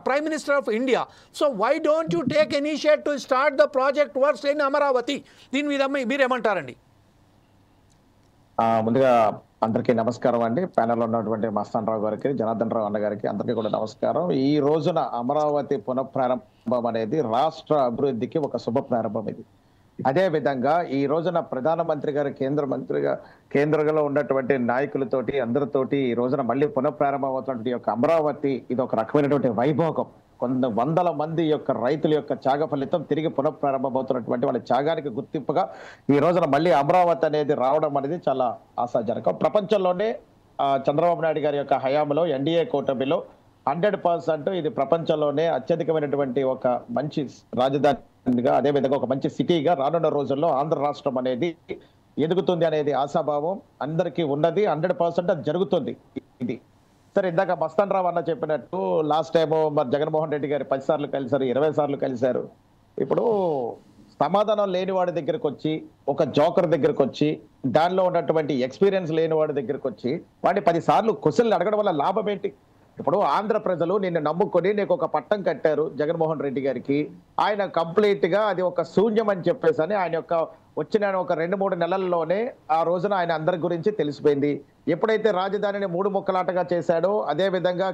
prime minister of India. So why don't you take initiate to start the project works in Amaravati? దీని మీద మీరేమంటారండి? ముందుగా అందరికీ నమస్కారం అండి. ప్యానెల్లో ఉన్నటువంటి మస్తాన్ రావు గారికి, జనార్దన్ రావు అన్న గారికి అందరికీ కూడా నమస్కారం. ఈ రోజున అమరావతి పునఃప్రారంభం అనేది రాష్ట్ర అభివృద్ధికి ఒక శుభ ప్రారంభం. ఇది అదే విధంగా ఈ రోజున ప్రధానమంత్రి గారు, కేంద్రంలో ఉన్నటువంటి నాయకులతోటి అందరితోటి ఈ రోజున మళ్ళీ పునఃప్రారంభం అవుతున్నటువంటి యొక్క అమరావతి ఇది ఒక రకమైనటువంటి వైభోగం. కొన్ని వందల మంది యొక్క రైతుల యొక్క త్యాగ ఫలితం తిరిగి పునఃప్రారంభం అవుతున్నటువంటి వాళ్ళ త్యాగానికి గుర్తింపుగా ఈ రోజున మళ్ళీ అమరావతి అనేది రావడం అనేది చాలా ఆశాజనకం. ప్రపంచంలోనే చంద్రబాబు నాయుడు గారి యొక్క హయాంలో ఎన్డీఏ కూటమిలో 100% ఇది ప్రపంచంలోనే అత్యధికమైనటువంటి ఒక మంచి రాజధానిగా, అదేవిధంగా ఒక మంచి సిటీగా రానున్న రోజుల్లో ఆంధ్ర రాష్ట్రం అనేది ఎదుగుతుంది అనేది ఆశాభావం అందరికీ ఉన్నది. 100% అది జరుగుతుంది. ఇది సరే, ఇందాక మస్తాన్ రావు అన్న చెప్పినట్టు లాస్ట్ టైం మరి జగన్మోహన్ రెడ్డి గారు 10 సార్లు కలిశారు, 20 సార్లు కలిశారు. ఇప్పుడు సమాధానం లేని వాడి దగ్గరకు వచ్చి, ఒక జోకర్ దగ్గరకు వచ్చి, దానిలో ఉన్నటువంటి ఎక్స్పీరియన్స్ లేని వాడి దగ్గరకు వచ్చి వాడిని 10 సార్లు క్వశ్చన్లు అడగడం వల్ల లాభం ఏంటి? ఇప్పుడు ఆంధ్ర ప్రజలు నిన్ను నమ్ముకొని నీకు ఒక పట్టం కట్టారు జగన్మోహన్ రెడ్డి గారికి. ఆయన కంప్లీట్ గా అది ఒక శూన్యం అని చెప్పేసి అని ఆయన యొక్క వచ్చిన ఒక 2-3 నెలల్లోనే ఆ రోజున ఆయన అందరి గురించి తెలిసిపోయింది. ఎప్పుడైతే రాజధానిని 3 ముక్కలాటగా చేశాడో, అదే విధంగా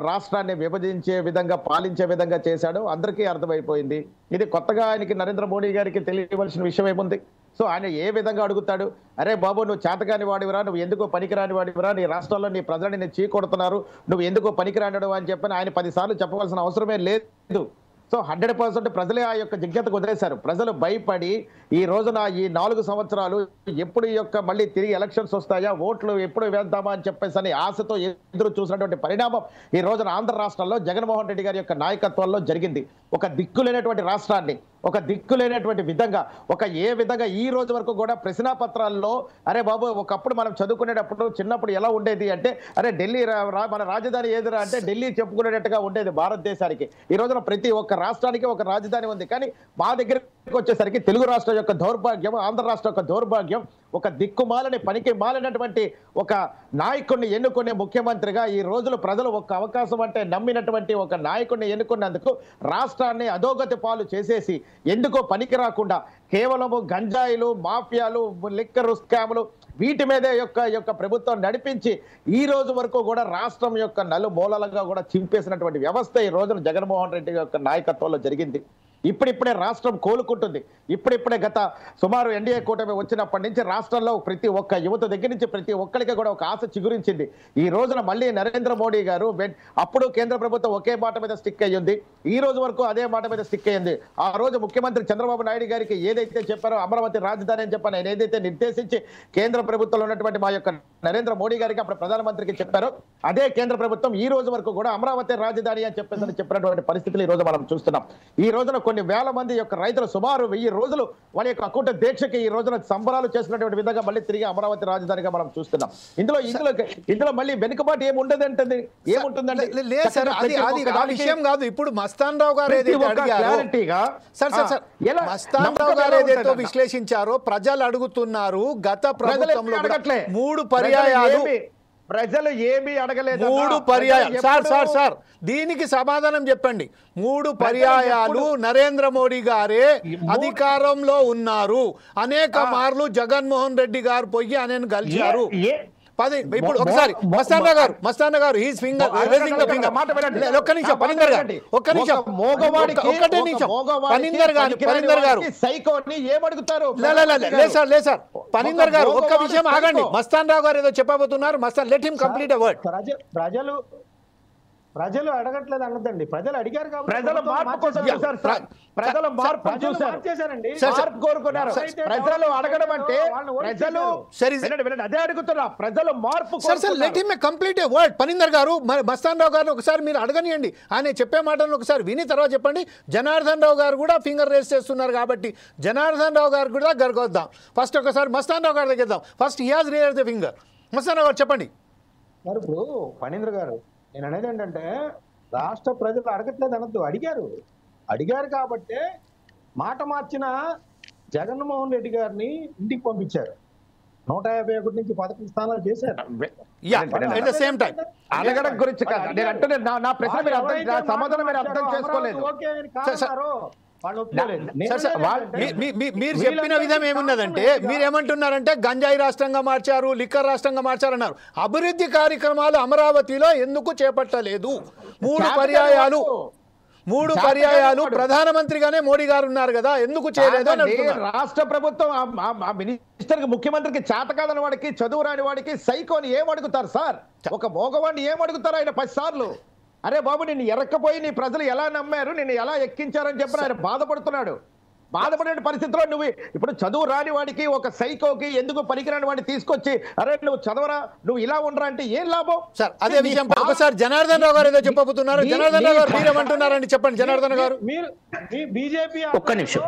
రాష్ట్రాన్ని విభజించే విధంగా, పాలించే విధంగా చేశాడో అందరికీ అర్థమైపోయింది. ఇది కొత్తగా ఆయనకి నరేంద్ర మోడీ గారికి తెలియవలసిన విషయం ఏముంది? సో ఆయన ఏ విధంగా అడుగుతాడు, అరే బాబు నువ్వు చేతకాని వాడివిరా, నువ్వు ఎందుకో పనికిరాని వాడివిరా, నీ రాష్ట్రంలో నీ ప్రజలని నేను చీకొడుతున్నారు, నువ్వు ఎందుకో పనికిరానడు అని చెప్పని ఆయన 10 సార్లు చెప్పవలసిన అవసరమే లేదు. సో 100% ప్రజలే ఆ యొక్క జిజ్ఞతకు వదిలేశారు. ప్రజలు భయపడి ఈ రోజున ఈ 4 సంవత్సరాలు ఎప్పుడు ఈ యొక్క మళ్ళీ తిరిగి ఎలక్షన్స్ వస్తాయా, ఓట్లు ఎప్పుడు వేద్దామా అని చెప్పేసి అని ఆశతో ఎదురు చూసినటువంటి పరిణామం ఈ రోజున ఆంధ్ర రాష్ట్రంలో జగన్మోహన్ రెడ్డి గారి యొక్క నాయకత్వంలో జరిగింది. ఒక దిక్కులేనటువంటి రాష్ట్రాన్ని, ఒక దిక్కులేనటువంటి విధంగా, ఏ విధంగా ఈ రోజు వరకు కూడా ప్రశ్నాపత్రాల్లో అరే బాబు ఒకప్పుడు మనం చదువుకునేటప్పుడు చిన్నప్పుడు ఎలా ఉండేది అంటే, అరే ఢిల్లీ మన రాజధాని ఏదిరా అంటే ఢిల్లీ చెప్పుకునేటట్టుగా ఉండేది భారతదేశానికి. ఈ రోజున ప్రతి ఒక్క రాష్ట్రానికి ఒక రాజధాని ఉంది. కానీ మా దగ్గరికి వచ్చేసరికి తెలుగు రాష్ట్రం యొక్క దౌర్భాగ్యం, ఆంధ్ర రాష్ట్రం యొక్క దౌర్భాగ్యం, ఒక దిక్కుమాలని పనికి మాలినటువంటి ఒక నాయకుడిని ఎన్నుకునే ముఖ్యమంత్రిగా ఈ రోజులు ప్రజలు ఒక అవకాశం అంటే నమ్మినటువంటి ఒక నాయకుడిని ఎన్నుకున్నందుకు రాష్ట్రాన్ని అధోగతి పాలు చేసేసి ఎందుకో పనికి రాకుండా కేవలము గంజాయిలు, మాఫియాలు, లిక్కర్ స్కాములు వీటి మీదే యొక్క ప్రభుత్వం నడిపించి ఈ రోజు వరకు కూడా రాష్ట్రం యొక్క నలుమూలలుగా కూడా చింపేసినటువంటి వ్యవస్థ ఈ రోజున జగన్మోహన్ రెడ్డి యొక్క నాయకత్వంలో జరిగింది. ఇప్పుడిప్పుడే రాష్ట్రం కోలుకుంటుంది. ఇప్పుడిప్పుడే గత సుమారు ఎన్డీఏ కూటమి వచ్చినప్పటి నుంచి రాష్ట్రంలో ప్రతి ఒక్క యువత దగ్గర నుంచి ప్రతి ఒక్కరికి కూడా ఒక ఆశ చిగురించింది. ఈ రోజున మళ్ళీ నరేంద్ర మోడీ గారు, అప్పుడు కేంద్ర ప్రభుత్వం ఒకే మాట మీద స్టిక్ అయ్యింది, ఈ రోజు వరకు అదే మాట మీద స్టిక్ అయ్యింది. ఆ రోజు ముఖ్యమంత్రి చంద్రబాబు నాయుడు గారికి ఏదైతే చెప్పారో అమరావతి రాజధాని అని చెప్పని ఆయన ఏదైతే నిర్దేశించి కేంద్ర ప్రభుత్వంలో ఉన్నటువంటి మా యొక్క నరేంద్ర మోడీ గారికి అప్పుడు ప్రధానమంత్రికి చెప్పారో అదే కేంద్ర ప్రభుత్వం ఈ రోజు వరకు కూడా అమరావతి రాజధాని అని చెప్పేసి చెప్పినటువంటి పరిస్థితులు ఈ రోజు మనం చూస్తున్నాం. ఈ రోజున కొన్ని వేల మంది యొక్క రైతులు సుమారు 1000 రోజులు వాళ్ళ యొక్క అకౌంట్ దీక్షకి ఈ రోజున సంబరాలు చేసినటువంటి విధంగా మళ్ళీ తిరిగి అమరావతి రాజధానిగా మనం చూస్తున్నాం. ఇందులో మళ్ళీ వెనుకబాటు ఏముండదంటే ఏముంటుందంటే లేదు సార్, అది ఆ విషయం కాదు. ఇప్పుడు మస్తాన్ రావు గారు ఏదైతే అడిగారో మస్తాన్ రావు గారు ఏదైతే విశ్లేషించారో ప్రజలు అడుగుతున్నారు. గత ప్రభుత్వంలో 3 పర్యాయాలు ప్రజలు ఏమీ అడగలేదు. 3 పర్యాయాలు సార్ దీనికి సమాధానం చెప్పండి. 3 పర్యాయాలు నరేంద్ర మోడీ గారే అధికారంలో ఉన్నారు. అనేక మార్లు జగన్మోహన్ రెడ్డి గారు పోయి ఆయన కలిశారు. ఇప్పుడు ఒకసారి Mastan garu his finger raising the finger. ఒక్క నిమిషం పనిందర్ గారు, ఒక్క నిమిషం, ఒక్కటే నిమిషం. పనిందర్ గారు సైకోని ఏమడుగుతారు? లేదు సార్ పనిందర్ గారు ఒక్క విషయం ఆగండి. మస్తాన్ రావు గారు ఏదో చెప్పబోతున్నారు. Mastan let him complete a word. ప్రజలు అడగట్లేదు అన్నదండి, ప్రజలు అడిగారు కాబట్టి ప్రజల మార్పు కోసం చూశారు సార్. ప్రజల మార్పు చూశారు, మార్పు కోరుకున్నారు. ప్రజలు అడగడం అంటే ప్రజలు అదే అడుగుతున్నా. ప్రజలు మార్పు let him complete a word. Phanindar గారు మస్తాన్ రావు గారిని ఒకసారి మీరు అడగనియండి. ఆయన చెప్పే మాటలను ఒకసారి విని తర్వాత చెప్పండి. జనార్దన్ రావు గారు కూడా ఫింగర్ రేస్ చేస్తున్నారు కాబట్టి జనార్దన్ రావు గారు కూడా గరగొద్దాం. ఫస్ట్ ఒకసారి మస్తాన్ రావు గారి దగ్గర first he has raised the finger. Mastan Rao గారు చెప్పండి. ఇప్పుడు ఫణీంద్ర గారు నేను అనేది ఏంటంటే రాష్ట్ర ప్రజలు అడగట్లేదు అనొద్దు, అడిగారు కాబట్టే మాట మార్చిన జగన్మోహన్ రెడ్డి గారిని ఇంటికి పంపించారు. 151 నుంచి 11 స్థానాలు చేశారు. అడగడం గురించి కాదు నేను అంటే నా ప్రశ్న సమాధానం మీరు అర్థం చేసుకోలేదు. మీరు చెప్పిన విధం ఏమున్నదంటే మీరేమంటున్నారంటే గంజాయి రాష్ట్రంగా మార్చారు, లిక్కర్ రాష్ట్రంగా మార్చారన్నారు. అభివృద్ధి కార్యక్రమాలు అమరావతిలో ఎందుకు చేపట్టలేదు? 3 పర్యాయాలు ప్రధానమంత్రిగానే మోడీ గారు ఉన్నారు కదా, ఎందుకు చేయలేదు? రాష్ట్ర ప్రభుత్వం మినిస్టర్ ముఖ్యమంత్రికి చేత కాదని వాడికి, చదువు రాని వాడికి సైకోని ఏమడుగుతారు సార్? ఒక మోగవాడిని ఏమడుగుతారు ఆయన 10 సార్లు? అరే బాబు నిన్ను ఎరక్కపోయి నీ ప్రజలు ఎలా నమ్మారు, నిన్ను ఎలా ఎక్కించారని చెప్పిన ఆయన బాధపడుతున్నాడు. బాధపడే పరిస్థితిలో నువ్వు ఇప్పుడు చదువు రాని వాడికి, ఒక సైకోకి, ఎందుకు పనికిరాని వాడిని తీసుకొచ్చి అరే నువ్వు చదవరా, నువ్వు ఇలా ఉండరా అంటే ఏం లాభం సార్? అదే విషయం ఒకసారి జనార్దన్ రావు గారు ఏదో చెప్పబోతున్నారు. జనార్దన్ రావు గారు మీరేమంటున్నారండి చెప్పండి. జనార్దన్ గారు బీజేపీ ఒక్క నిమిషం,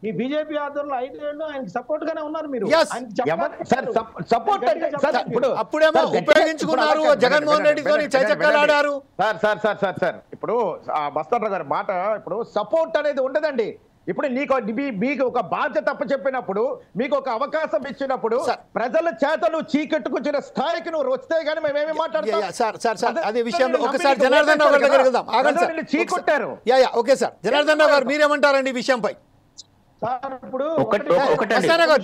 ఈ బీజేపీ ఆధ్వర్యంలో 5 ఏళ్ళు ఆయనకి సపోర్ట్ గానే ఉన్నారు. మీరు అప్పుడేమో ఉపయోగించుకున్నారు, జగన్మోహన్ రెడ్డితో చైచక్కలాడారు. సార్ ఇప్పుడు మస్తాన్ గారి మాట ఇప్పుడు సపోర్ట్ అనేది ఉండదండి. ఇప్పుడు మీకు ఒక బాధ్యత చెప్పినప్పుడు, మీకు ఒక అవకాశం ఇచ్చినప్పుడు ప్రజల చేత నువ్వు చీకెట్టుకొచ్చిన స్థాయికి నువ్వు వస్తే గానీ మేమేమి మాట్లాడతాం. అదే విషయంలో ఒకసారి జనార్దన్ రావు గారి దగ్గరికి వెళ్దాం. ఆగండి, చీకొట్టారు. ఓకే సార్, జనార్దన్ రావు గారు మీరేమంటారండి ఈ విషయంపై?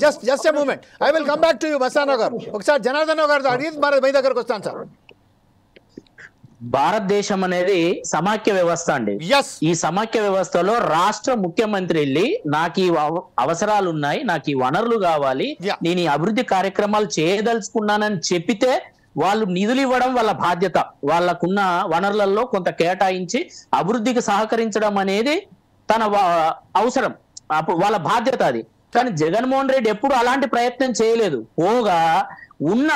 Just a moment, I will come back to you Mastan Rao గారు. ఒకసారి జనార్దన్ రావు గారు అడిగి మరి మీ దగ్గరకు వస్తాను సార్. భారతదేశం అనేది సమాఖ్య వ్యవస్థ అండి. ఈ సమాఖ్య వ్యవస్థలో రాష్ట్ర ముఖ్యమంత్రి వెళ్ళి నాకు ఈ అవసరాలు ఉన్నాయి, నాకు ఈ వనరులు కావాలి, నేను ఈ అభివృద్ధి కార్యక్రమాలు చేయదలుచుకున్నానని చెప్పితే వాళ్ళు నిధులు ఇవ్వడం వాళ్ళ బాధ్యత. వాళ్ళకున్న వనరులలో కొంత కేటాయించి అభివృద్ధికి సహకరించడం అనేది తన అవసరం, అప్పుడు వాళ్ళ బాధ్యత అది. కానీ జగన్మోహన్ రెడ్డి ఎప్పుడు అలాంటి ప్రయత్నం చేయలేదు. పోగా ఉన్న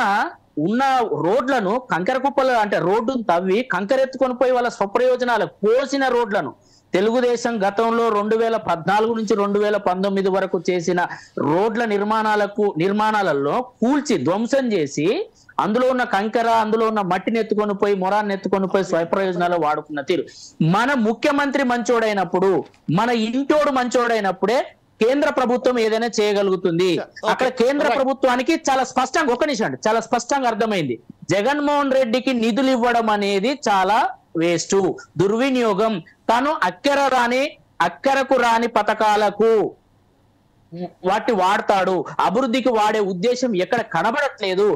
రోడ్లను కంకర కుప్పలు అంటే రోడ్డును తవ్వి కంకరెత్తుకొని పోయి వాళ్ళ స్వప్రయోజనాలకు పోసిన రోడ్లను తెలుగుదేశం గతంలో 2014 నుంచి 2019 వరకు చేసిన రోడ్ల నిర్మాణాలలో కూల్చి ధ్వంసం చేసి అందులో ఉన్న కంకర, అందులో ఉన్న మట్టిని ఎత్తుకొని పోయి, మొరాన్ని ఎత్తుకొని పోయి స్వప్రయోజనాలు వాడుకున్న తీరు. మన ముఖ్యమంత్రి మంచోడైనప్పుడు, మన ఇంటోడు మంచోడైనప్పుడే కేంద్ర ప్రభుత్వం ఏదైనా చేయగలుగుతుంది. అక్కడ కేంద్ర ప్రభుత్వానికి చాలా స్పష్టంగా చాలా స్పష్టంగా అర్థమైంది, జగన్మోహన్ రెడ్డికి నిధులు ఇవ్వడం అనేది చాలా వేస్ట్, దుర్వినియోగం. తను అక్కరకు రాని పథకాలకు వాటి వాడతాడు, అభివృద్ధికి వాడే ఉద్దేశం ఎక్కడ కనబడట్లేదు,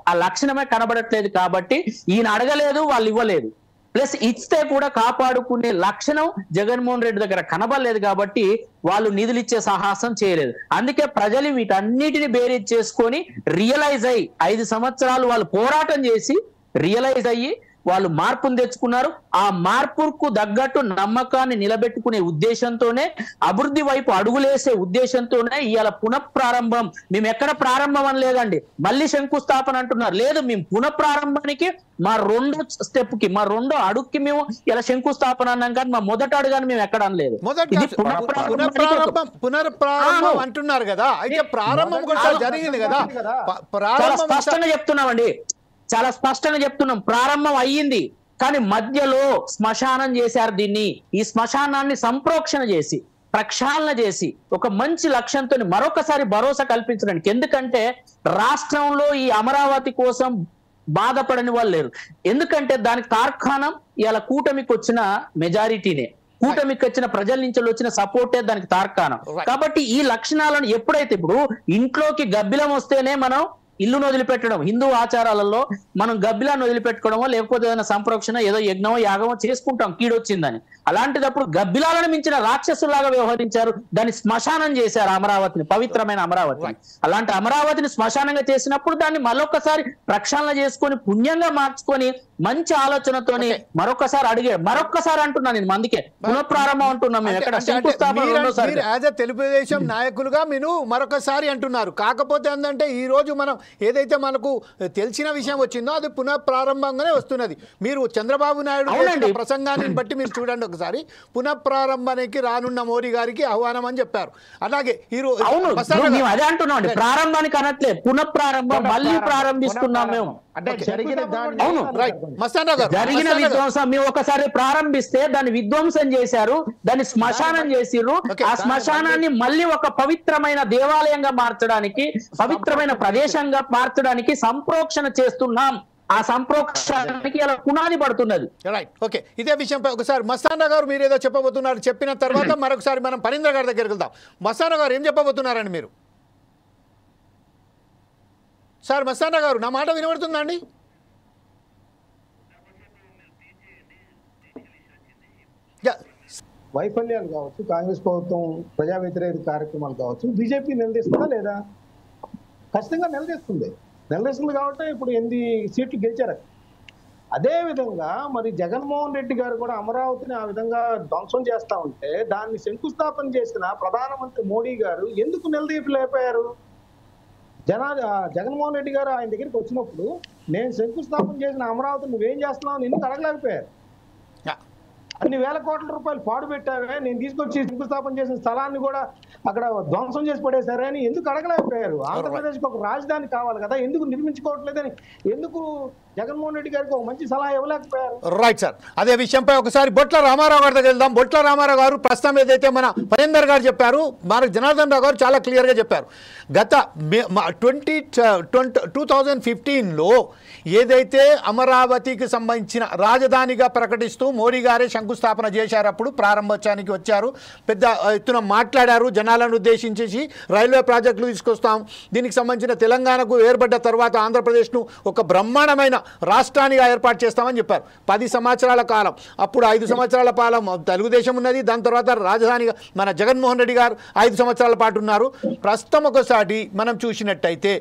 ఆ లక్షణమే కనబడట్లేదు. కాబట్టి ఈయన అడగలేదు, వాళ్ళు ఇవ్వలేదు. ప్లస్ ఇస్తే కూడా కాపాడుకునే లక్షణం జగన్మోహన్ రెడ్డి దగ్గర కనబడలేదు కాబట్టి వాళ్ళు నిధులు ఇచ్చే సాహసం చేయలేదు. అందుకే ప్రజలు వీటన్నిటిని బేరీజ్ చేసుకొని రియలైజ్ అయ్యి 5 సంవత్సరాలు వాళ్ళు పోరాటం చేసి రియలైజ్ అయ్యి వాళ్ళు మార్పును తెచ్చుకున్నారు. ఆ మార్పుకు తగ్గట్టు నమ్మకాన్ని నిలబెట్టుకునే ఉద్దేశంతోనే, అభివృద్ధి వైపు అడుగులేసే ఉద్దేశంతోనే ఇవాళ పునఃప్రారంభం. మేము ఎక్కడ ప్రారంభం అని లేదండి, మళ్ళీ శంకుస్థాపన అంటున్నారు. లేదు, మేము పునఃప్రారంభానికి మా రెండో స్టెప్ కి, మా రెండో అడుగుకి మేము ఇలా శంకుస్థాపన అన్నాం, కానీ మా మొదటి అడుగుని మేము ఎక్కడ అనలేదు. పునఃప్రారంభం అంటున్నారు కదా, అయితే ప్రారంభం కూడా జరిగింది కదా. చాలా స్పష్టంగా చెప్తున్నామండి, చాలా స్పష్టంగా చెప్తున్నాం. ప్రారంభం అయ్యింది, కానీ మధ్యలో శ్మశానం చేశారు దీన్ని. ఈ శ్మశానాన్ని సంప్రోక్షణ చేసి, ప్రక్షాళన చేసి, ఒక మంచి లక్ష్యంతో మరొకసారి భరోసా కల్పించడానికి. ఎందుకంటే రాష్ట్రంలో ఈ అమరావతి కోసం బాధపడని వాళ్ళు లేరు. ఎందుకంటే దానికి తార్కాణం ఇలా కూటమికి వచ్చిన మెజారిటీనే, కూటమికి వచ్చిన ప్రజల నుంచి వచ్చిన సపోర్టే దానికి తార్కాణం. కాబట్టి ఈ లక్షణాలను ఎప్పుడైతే, ఇప్పుడు ఇంట్లోకి గబ్బిలం వస్తేనే మనం ఇల్లును వదిలిపెట్టడం, హిందూ ఆచారాలలో మనం గబ్బిలాన్ని వదిలిపెట్టుకోవడమో లేకపోతే ఏదైనా సంప్రోక్షణ, ఏదో యజ్ఞమో యాగమో చేసుకుంటాం కీడొచ్చిందని. అలాంటిదప్పుడు గబ్బిలాలను మించిన రాక్షసులాగా వ్యవహరించారు, దాన్ని శ్మశానం చేశారు అమరావతిని, పవిత్రమైన అమరావతిని. అలాంటి అమరావతిని శ్మశానంగా చేసినప్పుడు దాన్ని మరొకసారి ప్రక్షాళన చేసుకొని పుణ్యంగా మార్చుకొని మంచి ఆలోచనతోని మరొకసారి అడిగాడు. మరొకసారి అంటున్నాను నేను, అందుకే పునఃప్రారంభం అంటున్నాం మేము. ఎక్కడ శంకుస్థాపన తెలుగుదేశం నాయకులుగా మీరు మరొకసారి అంటున్నారు. కాకపోతే ఏంటంటే ఈ రోజు మనం ఏదైతే మనకు తెలిసిన విషయం వచ్చిందో అది పునఃప్రారంభంగానే వస్తున్నది. మీరు చంద్రబాబు నాయుడు ప్రసంగాన్ని బట్టి మీరు చూడండి ఒకసారి, పునఃప్రారంభానికి రానున్న మోడీ గారికి ఆహ్వానం అని చెప్పారు. అలాగే అదే అంటున్నాం, ప్రారంభానికి అనట్లేదు, పునఃప్రారంభం, మళ్ళీ ప్రారంభిస్తున్నాం మేము. జరిగిన విధ్వంసం మేము ఒకసారి ప్రారంభిస్తే దాన్ని విధ్వంసం చేశారు, దాన్ని శ్మశానం చేసిర్రు. ఆ శ్మశానాన్ని మళ్ళీ ఒక పవిత్రమైన దేవాలయంగా మార్చడానికి, పవిత్రమైన ప్రదేశంగా మార్చడానికి సంప్రోక్షణ చేస్తున్నాం. ఆ సంప్రోక్షణకి అలా పునాది పడుతున్నది. Right, okay. ఇదే విషయంపై ఒకసారి మస్తానా గారు మీరు ఏదో చెప్పబోతున్నారు, చెప్పిన తర్వాత మరొకసారి మనం పరీంద్ర గారి దగ్గరికి వెళ్దాం. మస్తానా గారు ఏం చెప్పబోతున్నారండి మీరు? సార్ మస్తానా గారు, నా మాట వినబడుతుందా అండి? వైఫల్యాలు కావచ్చు, కాంగ్రెస్ ప్రభుత్వం ప్రజా వ్యతిరేక కార్యక్రమాలు కావచ్చు, బీజేపీ నిలదీస్తుందా లేదా? ఖచ్చితంగా నిలదీస్తుంది కాబట్టి ఇప్పుడు 8 సీట్లు గెలిచారు. అదేవిధంగా మరి జగన్మోహన్ రెడ్డి గారు కూడా అమరావతిని ఆ విధంగా ధ్వంసం చేస్తా ఉంటే దాన్ని శంకుస్థాపన చేసిన ప్రధానమంత్రి మోడీ గారు ఎందుకు నిలదీయలేకపోయారు? జగన్మోహన్ రెడ్డి గారు ఆయన దగ్గరికి వచ్చినప్పుడు నేను శంకుస్థాపన చేసిన అమరావతిని నువ్వేం చేస్తున్నావు ఎందుకు అడగలేకపోయారు? అన్ని వేల కోట్ల రూపాయలు పాడు పెట్టావే, నేను తీసుకొచ్చి శంకుస్థాపన చేసిన స్థలాన్ని కూడా అక్కడ ధ్వంసం చేసి పడేశారే అని ఎందుకు అడగలేకపోయారు? ఆంధ్రప్రదేశ్కి ఒక రాజధాని కావాలి కదా, ఎందుకు నిర్మించుకోవట్లేదని ఎందుకు జగన్మోహన్ రెడ్డి గారికి ఒక మంచి సలహా ఇవ్వలేకపోయారు? రైట్ సార్, అదే విషయంపై ఒకసారి బొట్ల రామారావు గారి దగ్గర వెళ్దాం. బొట్ల రామారావు గారు ప్రస్తుతం ఏదైతే మన పరేందర్ గారు చెప్పారు, మన జనార్దన్ రావు గారు చాలా క్లియర్గా చెప్పారు. గత 2015లో ఏదైతే అమరావతికి సంబంధించిన రాజధానిగా ప్రకటిస్తూ మోడీ గారే శంకుస్థాపన చేశారు, అప్పుడు ప్రారంభోత్సవానికి వచ్చారు, పెద్ద ఎత్తున మాట్లాడారు, జనాలను ఉద్దేశించేసి రైల్వే ప్రాజెక్టులు తీసుకొస్తాం, దీనికి సంబంధించిన తెలంగాణకు ఏర్పడ్డ తర్వాత ఆంధ్రప్రదేశ్ను ఒక బ్రహ్మాండమైన రాష్ట్రానిగా ఏర్పాటు చేస్తామని చెప్పారు. 10 సంవత్సరాల కాలం, అప్పుడు 5 సంవత్సరాల కాలం తెలుగుదేశం ఉన్నది, దాని తర్వాత రాజధానిగా మన జగన్మోహన్ రెడ్డి గారు 5 సంవత్సరాల పాటు ఉన్నారు. ప్రస్తుతం ఒకసారి మనం చూసినట్టయితే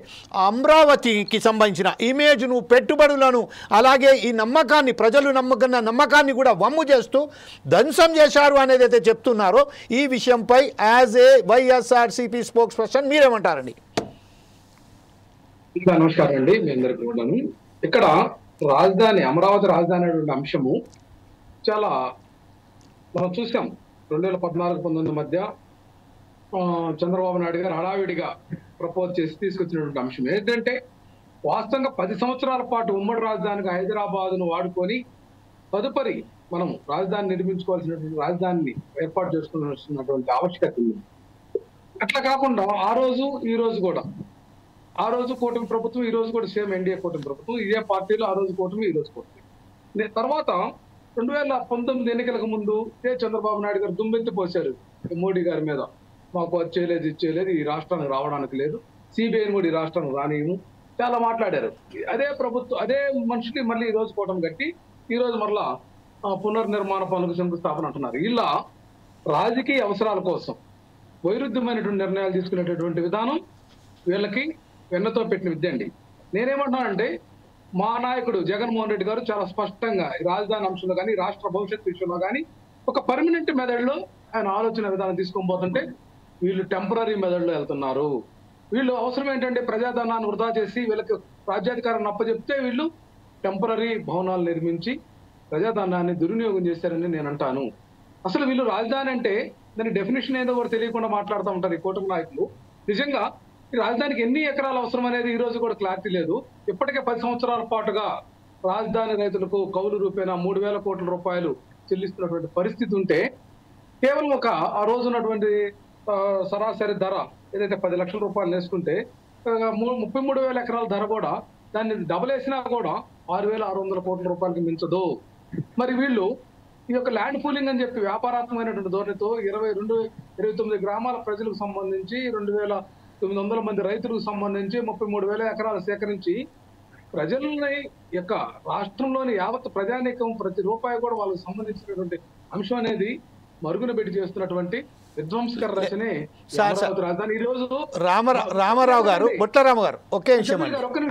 అమరావతికి సంబంధించిన ఇమేజ్ను, పెట్టుబడులను, అలాగే ఈ నమ్మకాన్ని, ప్రజలు నమ్మకాన్ని కూడా వమ్ము చేస్తూ ధ్వంసం చేశారు అనేది అయితే చెప్తున్నారో ఈ విషయంపై as a YSRCP spokesperson? నమస్కారం అండి, మీ అందరికీ ఉన్నాను. ఇక్కడ రాజధాని, అమరావతి రాజధాని అనేటువంటి అంశము చాలా మనం చూసాం. 2014-19 మధ్య చంద్రబాబు నాయుడు గారు హడావిడిగా ప్రపోజ్ చేసి తీసుకొచ్చినటువంటి అంశం ఏంటంటే, వాస్తవంగా 10 సంవత్సరాల పాటు ఉమ్మడి రాజధానిగా హైదరాబాద్ను వాడుకొని తదుపరి మనం రాజధాని నిర్మించుకోవాల్సినటువంటి రాజధానిని ఏర్పాటు చేసుకోవాల్సినటువంటి ఆవశ్యకత ఉంది. అట్లా కాకుండా ఆ రోజు ఈ రోజు కూడా, ఆ రోజు కూటమి ప్రభుత్వం, ఈ రోజు కూడా సేమ్ ఎన్డీఏ కూటమి ప్రభుత్వం, ఇదే పార్టీలు, ఆ రోజు కూటమి ఈ రోజు కూటమి. తర్వాత 2019 ఎన్నికలకు ముందు చంద్రబాబు నాయుడు గారు దుమ్మెత్తి పోశారు మోడీ గారి మీద, మాకు అది చేయలేదు, ఇది చేయలేదు, ఈ రాష్ట్రానికి రావడానికి లేదు, సిబిఐని కూడా ఈ రాష్ట్రానికి రానియము, చాలా మాట్లాడారు. అదే ప్రభుత్వం, అదే మనుషులు మళ్ళీ ఈ రోజు కూటమి కట్టి ఈ రోజు మరలా పునర్నిర్మాణ పనులకు శంకుస్థాపన అంటున్నారు. ఇలా రాజకీయ అవసరాల కోసం వైరుధ్యమైనటువంటి నిర్ణయాలు తీసుకునేటటువంటి విధానం వీళ్ళకి వెన్నతో పెట్టిన విద్య అండి. నేనేమంటున్నానంటే, మా నాయకుడు జగన్మోహన్ రెడ్డి గారు చాలా స్పష్టంగా ఈ రాజధాని అంశంలో కానీ రాష్ట్ర భవిష్యత్తు విషయంలో కానీ ఒక పర్మనెంట్ మెథడ్లో ఆయన ఆలోచన విధానం తీసుకొని పోతుంటే వీళ్ళు టెంపరీ మెథడ్లో వెళ్తున్నారు. వీళ్ళు అవసరం ఏంటంటే ప్రజాధనాన్ని వృధా చేసి వీళ్ళకి రాజ్యాధికారాన్ని అప్పచెప్తే వీళ్ళు టెంపరీ భవనాలు నిర్మించి ప్రజాధనాన్ని దుర్వినియోగం చేశారని నేను అంటాను. అసలు వీళ్ళు రాజధాని అంటే దాని డెఫినేషన్ ఏదో కూడా తెలియకుండా మాట్లాడుతూ ఉంటారు ఈ కూటమి నాయకులు. నిజంగా ఈ రాజధానికి ఎన్ని ఎకరాలు అవసరం అనేది ఈ రోజు కూడా క్లారిటీ లేదు. ఇప్పటికే 10 సంవత్సరాల పాటుగా రాజధాని రైతులకు కౌలు రూపేణా 3,000 కోట్ల రూపాయలు చెల్లిస్తున్నటువంటి పరిస్థితి ఉంటే కేవలం ఆ రోజు ఉన్నటువంటి సరాసరి ధర ఏదైతే 10 లక్షల రూపాయలు వేసుకుంటే 33,000 ఎకరాల ధర కూడా దాన్ని డబుల్ వేసినా కూడా 6,600 కోట్ల రూపాయలకి మించదు. మరి వీళ్ళు ఈ యొక్క ల్యాండ్ పూలింగ్ అని చెప్పి వ్యాపారాత్మకమైనటువంటి ధోరణితో 29 గ్రామాల ప్రజలకు సంబంధించి 2,900 మంది రైతులకు సంబంధించి 33,000 ఎకరాలు సేకరించి ప్రజలని యొక్క రాష్ట్రంలోని యావత్ ప్రజానీకం ప్రతి రూపాయి కూడా వాళ్ళకి సంబంధించినటువంటి అంశం అనేది మరుగున పెట్టి చేస్తున్నటువంటి విధ్వంసకర రచనే రాజధాని. ఈ రోజు రామారావు గారు, బొట్లరామ గారు ఒకే విషయం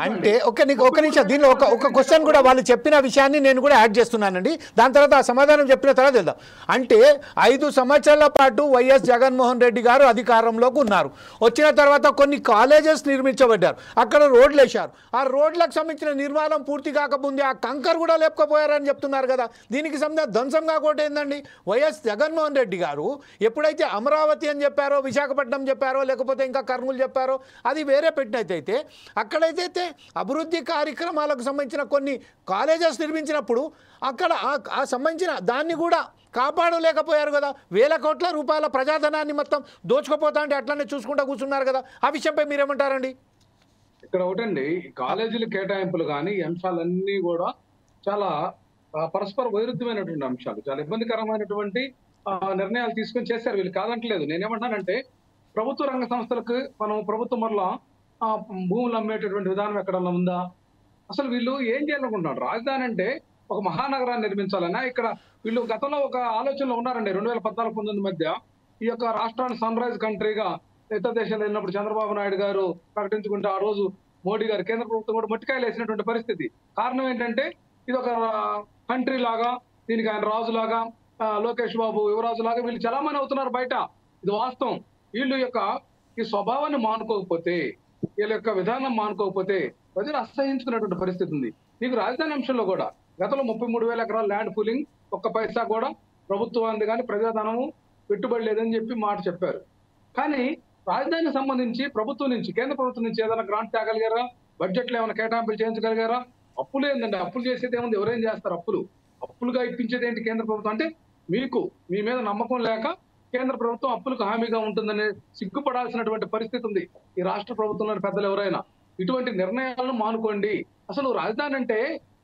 అంటే ఒక నిమిషం దీనిలో ఒక క్వశ్చన్ కూడా వాళ్ళు చెప్పిన విషయాన్ని నేను కూడా యాడ్ చేస్తున్నానండి. దాని తర్వాత ఆ సమాధానం చెప్పిన తర్వాత వెళ్దాం. అంటే 5 సంవత్సరాల పాటు వైఎస్ జగన్మోహన్ రెడ్డి గారు అధికారంలోకి ఉన్నారు. వచ్చిన తర్వాత కొన్ని కాలేజెస్ నిర్మించబడ్డారు, అక్కడ రోడ్లు వేశారు. ఆ రోడ్లకు సంబంధించిన నిర్మాణం పూర్తి కాకముందే ఆ కంకర్ కూడా లేపుకపోయారని చెప్తున్నారు కదా. దీనికి సంబంధించిన ధ్వంసం కాకపోతే ఏందండి? వైఎస్ జగన్మోహన్ రెడ్డి గారు ఎప్పుడైతే అమరావతి అని చెప్పారో, విశాఖపట్నం చెప్పారో, లేకపోతే ఇంకా కర్నూలు చెప్పారో అది వేరే పెట్టినట్టయితే అక్కడైతే అభివృద్ధి కార్యక్రమాలకు సంబంధించిన కొన్ని కాలేజెస్ నిర్మించినప్పుడు అక్కడ ఆ సంబంధించిన దాన్ని కూడా కాపాడలేకపోయారు కదా. 1,000 కోట్ల రూపాయల ప్రజాధనాన్ని మొత్తం దోచుకుపోతా అంటే అట్లనే చూసుకుంటూ కూర్చున్నారు కదా. ఆ విషయంపై మీరేమంటారండి? ఇక్కడ ఒకటండి, కాలేజీల కేటాయింపులు కానీ ఈ అంశాలన్నీ కూడా చాలా పరస్పర వైరుధ్యమైనటువంటి అంశాలు, చాలా ఇబ్బందికరమైనటువంటి నిర్ణయాలు తీసుకొని చేశారు. వీళ్ళు కాదంటలేదు. నేనేమంటానంటే ప్రభుత్వ రంగ సంస్థలకు మనం ప్రభుత్వం వల్ల భూములు అమ్మేటటువంటి విధానం ఎక్కడన్నా ఉందా? అసలు వీళ్ళు ఏం చేయాలనుకుంటున్నారు? రాజధాని అంటే ఒక మహానగరాన్ని నిర్మించాలన్నా ఇక్కడ వీళ్ళు గతంలో ఒక ఆలోచనలో ఉన్నారండి. 2014-19 మధ్య ఈ యొక్క రాష్ట్రాన్ని సన్ రైజ్ కంట్రీగా ఇతర దేశాలు వెళ్ళినప్పుడు చంద్రబాబు నాయుడు గారు ప్రకటించుకుంటే ఆ రోజు మోడీ గారు కేంద్ర ప్రభుత్వం కూడా మట్టికాయలు వేసినటువంటి పరిస్థితి. కారణం ఏంటంటే ఇది ఒక కంట్రీ లాగా, దీనికి ఆయన రాజులాగా, లోకేష్ బాబు యువరాజులాగా వీళ్ళు చలామణి అవుతున్నారు బయట. ఇది వాస్తవం. వీళ్ళు యొక్క ఈ స్వభావాన్ని మానుకోకపోతే, వీళ్ళ యొక్క విధానం మానుకోకపోతే ప్రజలు అసహించుకున్నటువంటి పరిస్థితి ఉంది. మీకు రాజధాని అంశంలో కూడా గతంలో 33,000 ఎకరాల ల్యాండ్ పూలింగ్, ఒక్క పైసా కూడా ప్రభుత్వాన్ని కానీ ప్రజాధనము పెట్టుబడి లేదని చెప్పి మాట చెప్పారు. కానీ రాజధానికి సంబంధించి ప్రభుత్వం నుంచి, కేంద్ర ప్రభుత్వం నుంచి ఏదైనా గ్రాంట్ తేగలిగారా? బడ్జెట్లో ఏమైనా కేటాయింపులు చేయించగలిగారా? అప్పులు ఏంటంటే అప్పులు చేసేది ఏముంది? ఎవరేం చేస్తారు? అప్పులుగా ఇప్పించేది ఏంటి కేంద్ర ప్రభుత్వం? అంటే మీకు మీ మీద నమ్మకం లేక కేంద్ర ప్రభుత్వం అప్పులకు హామీగా ఉంటుందనే సిగ్గుపడాల్సినటువంటి పరిస్థితి ఉంది ఈ రాష్ట్ర ప్రభుత్వంలోని పెద్దలు ఎవరైనా. ఇటువంటి నిర్ణయాలను మానుకోండి. అసలు రాజధాని అంటే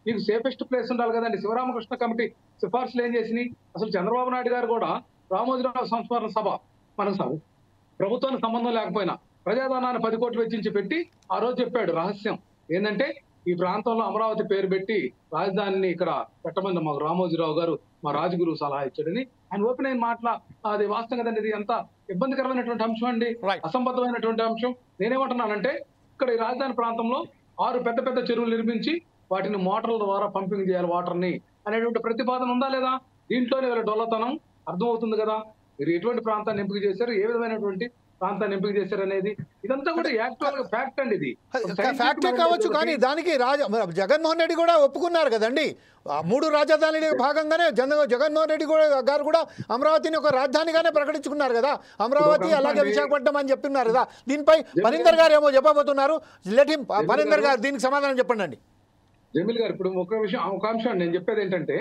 మీకు సేఫెస్ట్ ప్లేస్ ఉండాలి కదండి. శివరామకృష్ణ కమిటీ సిఫార్సులు ఏం చేసినాయి? అసలు చంద్రబాబు నాయుడు గారు కూడా రామోజీరావు సంస్మరణ సభ ప్రభుత్వానికి సంబంధం లేకపోయినా ప్రజాధనాన్ని 10 కోట్లు వెచ్చించి పెట్టి ఆ రోజు చెప్పాడు రహస్యం ఏంటంటే ఈ ప్రాంతంలో అమరావతి పేరు పెట్టి రాజధానిని ఇక్కడ పెట్టమని మాకు రామోజీరావు గారు మా రాజగురు సలహా ఇచ్చాడని ఆయన ఓపెన్ అయిన మాటల అది వాస్తవం కదండి. ఇది ఎంత ఇబ్బందికరమైనటువంటి అంశం అండి, అసంబద్ధమైనటువంటి అంశం. నేనేమంటున్నానంటే ఇక్కడ ఈ రాజధాని ప్రాంతంలో 6 పెద్ద పెద్ద చెరువులు నిర్మించి వాటిని మోటార్ల ద్వారా పంపింగ్ చేయాలి వాటర్ని అనేటువంటి ప్రతిపాదన ఉందా లేదా? దీంట్లోనే వీళ్ళ డొల్లతనం అర్థమవుతుంది కదా. మీరు ఎటువంటి ప్రాంతాన్ని ఎంపిక చేశారు, ఏ విధమైనటువంటి ప్రాంతాన్ని ఎంపిక చేశారు అనేది ఇదంతా కూడా యాక్చువల్ ఫ్యాక్ట్ అండి. ఇది ఫ్యాక్టే కావచ్చు, కానీ దానికి జగన్మోహన్ రెడ్డి కూడా ఒప్పుకున్నారు కదండి. 3 రాజధాని భాగంగానే జగన్మోహన్ రెడ్డి గారు కూడా అమరావతిని ఒక రాజధానిగానే ప్రకటించుకున్నారు కదా. అమరావతి అలాగే విశాఖపట్నం అని చెప్తున్నారు కదా. దీనిపై పరీందర్ గారు ఏమో చెప్పబోతున్నారు. పరీందర్ గారు దీనికి సమాధానం చెప్పండి అండి. జమీల్ గారు, ఇప్పుడు ఒక అంశం నేను చెప్పేది ఏంటంటే